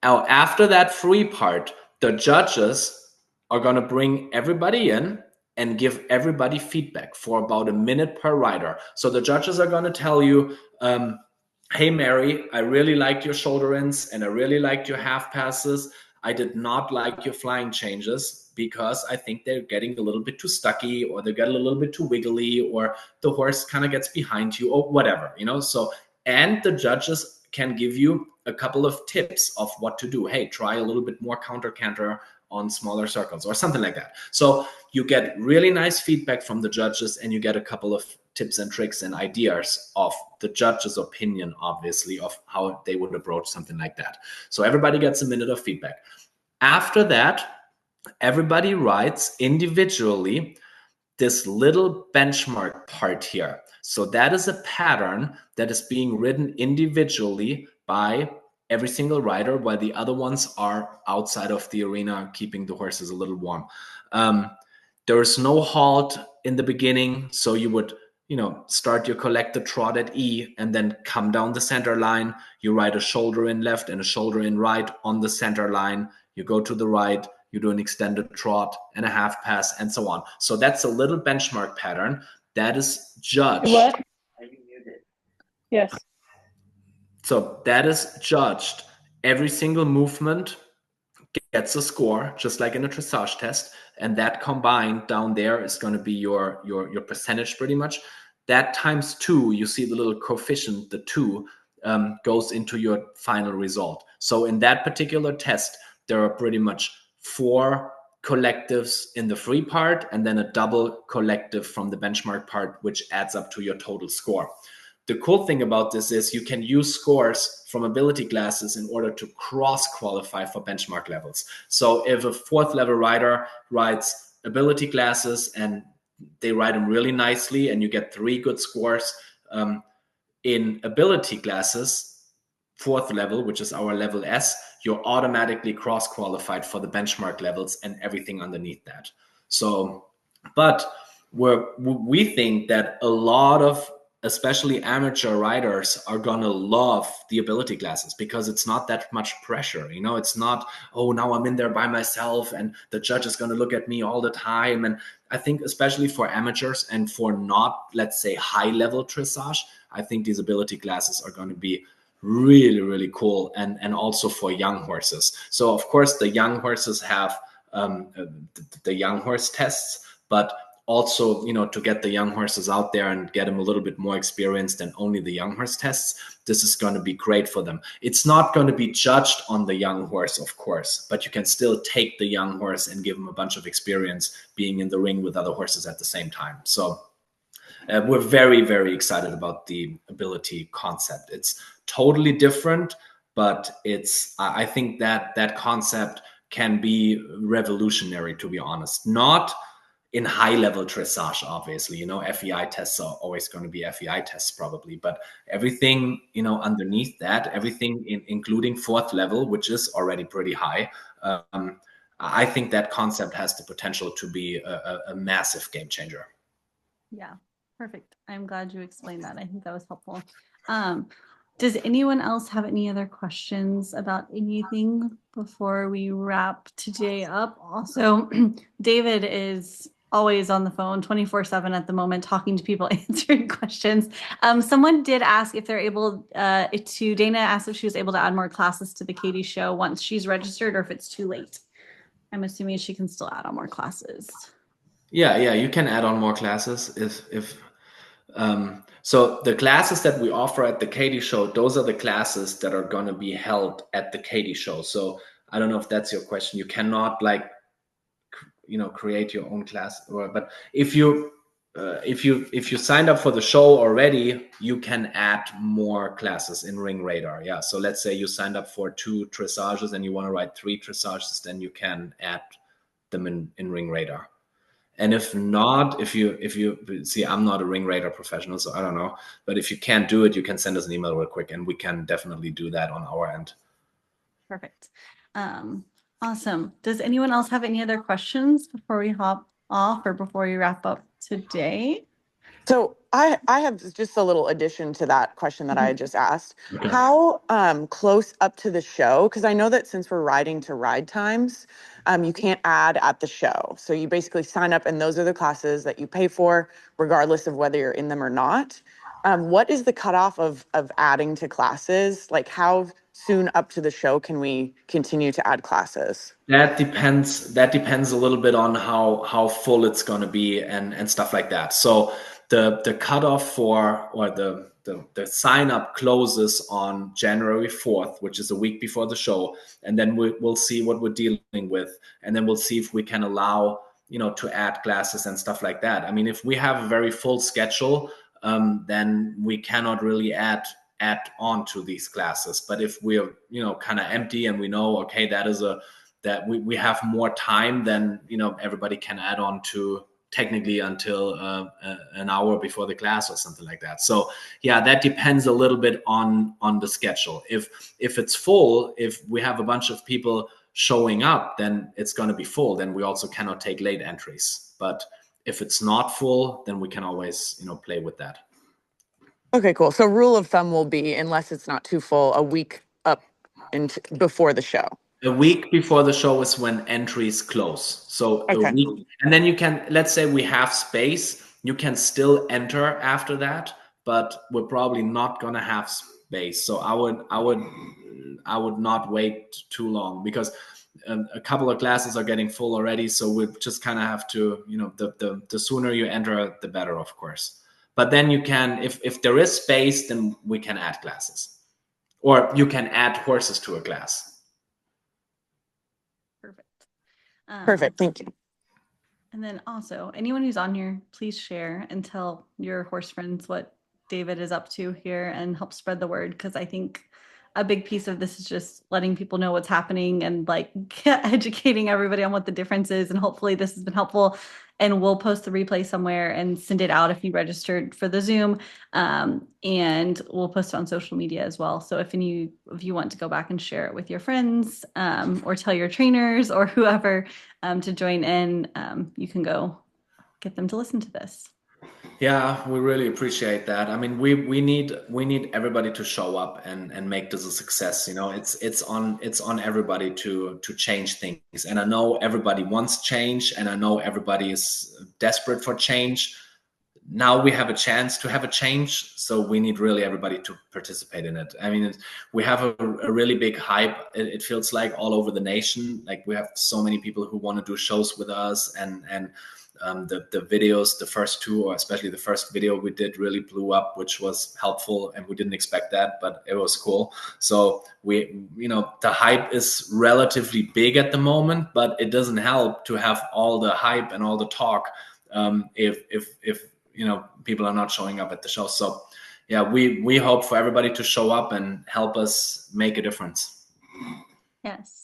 after that free part, the judges are going to bring everybody in and give everybody feedback for about a minute per rider. So the judges are going to tell you, hey, Mary, I really liked your shoulder ins and I really liked your half passes. I did not like your flying changes because I think they're getting a little bit too stucky, or they get a little bit too wiggly, or the horse kind of gets behind you, or whatever, you know. So, and the judges can give you a couple of tips of what to do. Hey, try a little bit more counter canter on smaller circles or something like that. So you get really nice feedback from the judges, and you get a couple of tips and tricks and ideas of the judge's opinion, obviously, of how they would approach something like that. So everybody gets a minute of feedback. After that, everybody writes individually this little benchmark part here. So that is a pattern that is being written individually by every single rider, while the other ones are outside of the arena, keeping the horses a little warm. There is no halt in the beginning. So you would, you know, start your collected trot at E and then come down the center line. You ride a shoulder in left and a shoulder in right on the center line. You go to the right, you do an extended trot and a half pass and so on. So that's a little benchmark pattern that is judged. What? Are you muted? Yes. So that is judged. Every single movement gets a score, just like in a dressage test. And that combined down there is going to be your percentage pretty much. That times 2, you see the little coefficient, the 2, goes into your final result. So in that particular test, there are pretty much 4 collectives in the free part and then a double collective from the benchmark part, which adds up to your total score. The cool thing about this is you can use scores from ability classes in order to cross-qualify for benchmark levels. So if a 4th level rider writes ability classes and they write them really nicely and you get 3 good scores in ability classes, 4th level, which is our level S, you're automatically cross-qualified for the benchmark levels and everything underneath that. So, but we think that a lot of especially amateur riders are gonna love the ability classes because it's not that much pressure. You know, it's not, oh, now I'm in there by myself and the judge is gonna look at me all the time. And I think especially for amateurs and for not, let's say, high level dressage, I think these ability classes are going to be really, really cool, and also for young horses. So of course the young horses have the young horse tests, but also, you know, to get the young horses out there and get them a little bit more experienced than only the young horse tests, this is going to be great for them. It's not going to be judged on the young horse, of course, but you can still take the young horse and give him a bunch of experience being in the ring with other horses at the same time. So we're very, very excited about the ability concept. It's totally different, but I think that concept can be revolutionary, to be honest. Not in high-level dressage, obviously. You know, FEI tests are always going to be FEI tests probably, but everything, you know, underneath that, everything including 4th level, which is already pretty high, I think that concept has the potential to be a massive game changer. Yeah, perfect. I'm glad you explained that. I think that was helpful. Does anyone else have any other questions about anything before we wrap today up? Also, David is always on the phone 24/7 at the moment, talking to people, answering questions. Someone did ask if they're able Dana asked if she was able to add more classes to the Katie show once she's registered or if it's too late. I'm assuming she can still add on more classes. Yeah, you can add on more classes if so the classes that we offer at the Katie show, those are the classes that are going to be held at the Katie show. So I don't know if that's your question. You cannot create your own class, but if you signed up for the show already, you can add more classes in Ring Radar. Yeah. So let's say you signed up for 2 dressages and you want to write 3 dressages, then you can add them in Ring Radar. And if not, if you see, I'm not a Ring Radar professional, so I don't know. But if you can't do it, you can send us an email real quick, and we can definitely do that on our end. Perfect. Awesome. Does anyone else have any other questions before we hop off or before we wrap up today? So I have just a little addition to that question that I had just asked. Okay. How close up to the show? Because I know that since we're riding to ride times, you can't add at the show. So you basically sign up and those are the classes that you pay for, regardless of whether you're in them or not. What is the cutoff of adding to classes? Like how soon up to the show can we continue to add classes? That depends a little bit on how full it's going to be and stuff like that. So the cutoff for, or the sign up closes on January 4th, which is a week before the show. And then we'll see what we're dealing with. And then we'll see if we can allow, to add classes and stuff like that. I mean, if we have a very full schedule, then we cannot really add on to these classes. But if we're, kind of empty and we know, okay, that we have more time, then, everybody can add on to technically until an hour before the class or something like that. So yeah, that depends a little bit on the schedule. If it's full, if we have a bunch of people showing up, then it's going to be full. Then we also cannot take late entries. But if it's not full, then we can always, play with that. Okay, cool. So rule of thumb will be, unless it's not too full, a week up before the show. A week before the show is when entries close. So okay. A week, and then you can, let's say we have space, you can still enter after that, but we're probably not gonna have space. So I would not wait too long, because a couple of classes are getting full already. So we just kind of have to, the sooner you enter, the better, of course. But then you can, if there is space, then we can add classes. or you can add horses to a class. Perfect. Perfect. Thank you. And then also, anyone who's on here, please share and tell your horse friends what David is up to here and help spread the word. Because I think a big piece of this is just letting people know what's happening and like educating everybody on what the difference is. And hopefully this has been helpful. And we'll post the replay somewhere and send it out if you registered for the Zoom. And we'll post it on social media as well. So if any of you want to go back and share it with your friends or tell your trainers or whoever to join in, you can go get them to listen to this. Yeah, we really appreciate that. I mean, we need everybody to show up and make this a success. You know, it's on everybody to change things. And I know everybody wants change, and I know everybody is desperate for change. Now we have a chance to have a change, so we need really everybody to participate in it. I mean, we have a really big hype. It feels like all over the nation. Like we have so many people who want to do shows with us, and the videos, the first two, or especially the first video we did, really blew up, which was helpful, and we didn't expect that, but it was cool. So the hype is relatively big at the moment, but it doesn't help to have all the hype and all the talk if people are not showing up at the show. So yeah, we hope for everybody to show up and help us make a difference. Yes.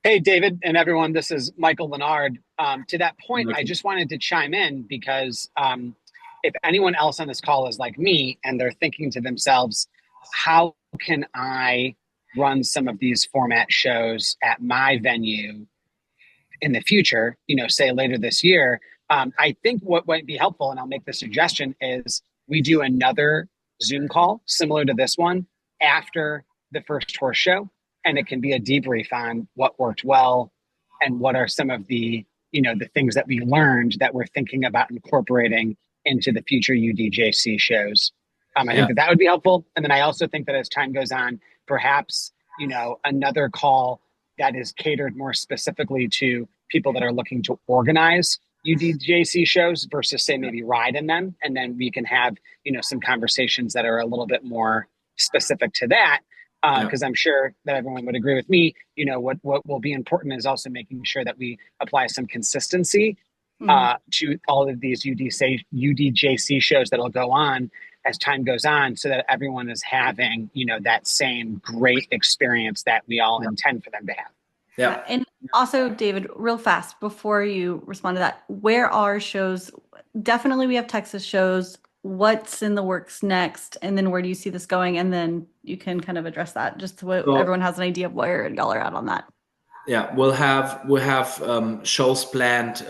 Hey, David and everyone, this is Michael Leonard. To that point, I just wanted to chime in because if anyone else on this call is like me and they're thinking to themselves, how can I run some of these format shows at my venue in the future, say later this year, I think what might be helpful, and I'll make the suggestion, is we do another Zoom call similar to this one after the first horse show. And it can be a debrief on what worked well and what are some of the, the things that we learned that we're thinking about incorporating into the future UDJC shows. I think that would be helpful. And then I also think that as time goes on, perhaps, another call that is catered more specifically to people that are looking to organize UDJC shows versus say maybe ride in them. And then we can have, some conversations that are a little bit more specific to that. Because I'm sure that everyone would agree with me, what will be important is also making sure that we apply some consistency to all of these UDJC shows that'll go on as time goes on, so that everyone is having, that same great experience that we all intend for them to have. Yeah. And also, David, real fast before you respond to that, where are shows? Definitely we have Texas shows. What's in the works next? And then where do you see this going? And then you can kind of address that just so everyone has an idea of where y'all are at on that. Yeah, we'll have shows planned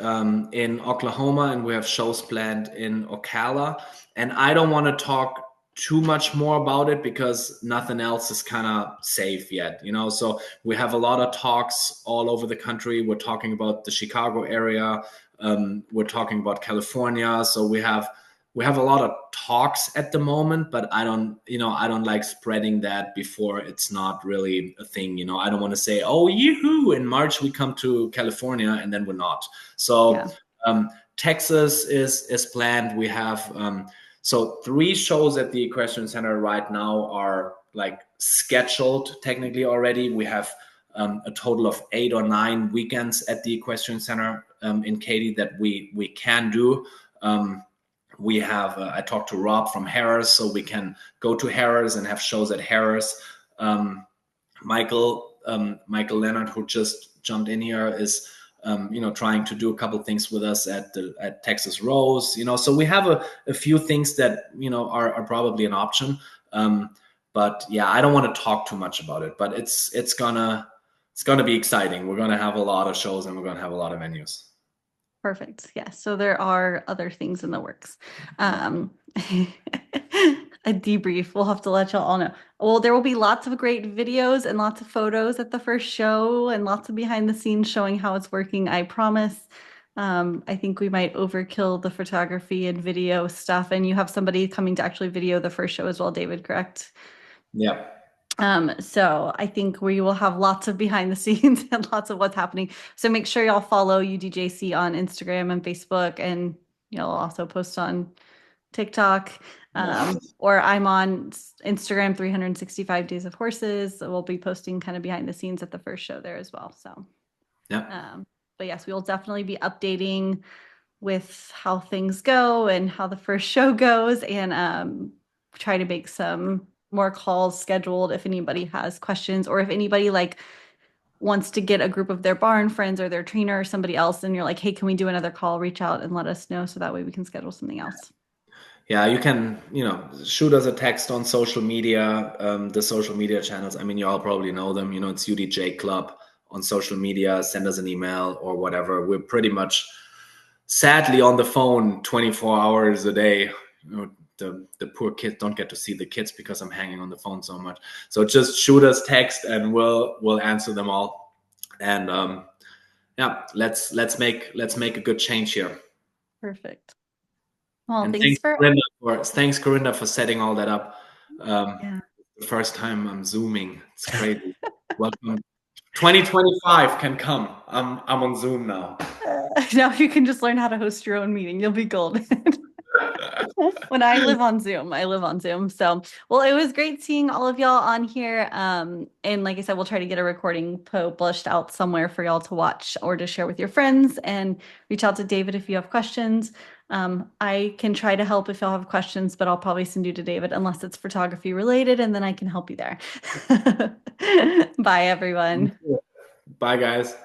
in Oklahoma, and we have shows planned in Ocala. And I don't want to talk too much more about it because nothing else is kind of safe yet, So we have a lot of talks all over the country. We're talking about the Chicago area. We're talking about California. So we have a lot of talks at the moment, but I don't like spreading that before it's not really a thing. I don't want to say, oh, yoo-hoo, in March we come to California, and then we're not. So Texas is planned. We have so 3 shows at the Equestrian Center right now are like scheduled technically already. We have a total of 8 or 9 weekends at the Equestrian Center in Katy that we can do. We have, I talked to Rob from Harris, so we can go to Harris and have shows at Harris. Michael Leonard, who just jumped in here, is, trying to do a couple things with us at Texas Rose, so we have a few things that, are probably an option. But yeah, I don't want to talk too much about it, but it's gonna be exciting. We're going to have a lot of shows, and we're going to have a lot of venues. Perfect. Yeah. So there are other things in the works. A debrief. We'll have to let y'all all know. Well, there will be lots of great videos and lots of photos at the first show and lots of behind the scenes showing how it's working. I promise. I think we might overkill the photography and video stuff. And you have somebody coming to actually video the first show as well, David, correct? Yeah. So I think we will have lots of behind the scenes and lots of what's happening. So make sure y'all follow UDJC on Instagram and Facebook, and you'll also post on TikTok, or I'm on Instagram 365 Days of Horses. So we'll be posting kind of behind the scenes at the first show there as well. So, Yeah. But yes, we will definitely be updating with how things go and how the first show goes, and try to make some more calls scheduled if anybody has questions, or if anybody like wants to get a group of their barn friends or their trainer or somebody else, and you're like, hey, can we do another call? Reach out and let us know so that way we can schedule something else. Yeah, you can, shoot us a text on social media, the social media channels. I mean, you all probably know them. It's UDJ Club on social media. Send us an email or whatever. We're pretty much sadly on the phone 24 hours a day. The poor kids don't get to see the kids because I'm hanging on the phone so much. So just shoot us text and we'll answer them all. And yeah, let's make a good change here. Perfect. Well, And thanks Corinda for setting all that up. The first time I'm Zooming. It's crazy. Welcome. 2025 can come. I'm on Zoom now. Now you can just learn how to host your own meeting. You'll be golden. When I live on Zoom. So, well, it was great seeing all of y'all on here. And like I said, we'll try to get a recording published out somewhere for y'all to watch or to share with your friends, and reach out to David if you have questions. I can try to help if y'all have questions, but I'll probably send you to David unless it's photography related, and then I can help you there. Bye, everyone. Bye, guys.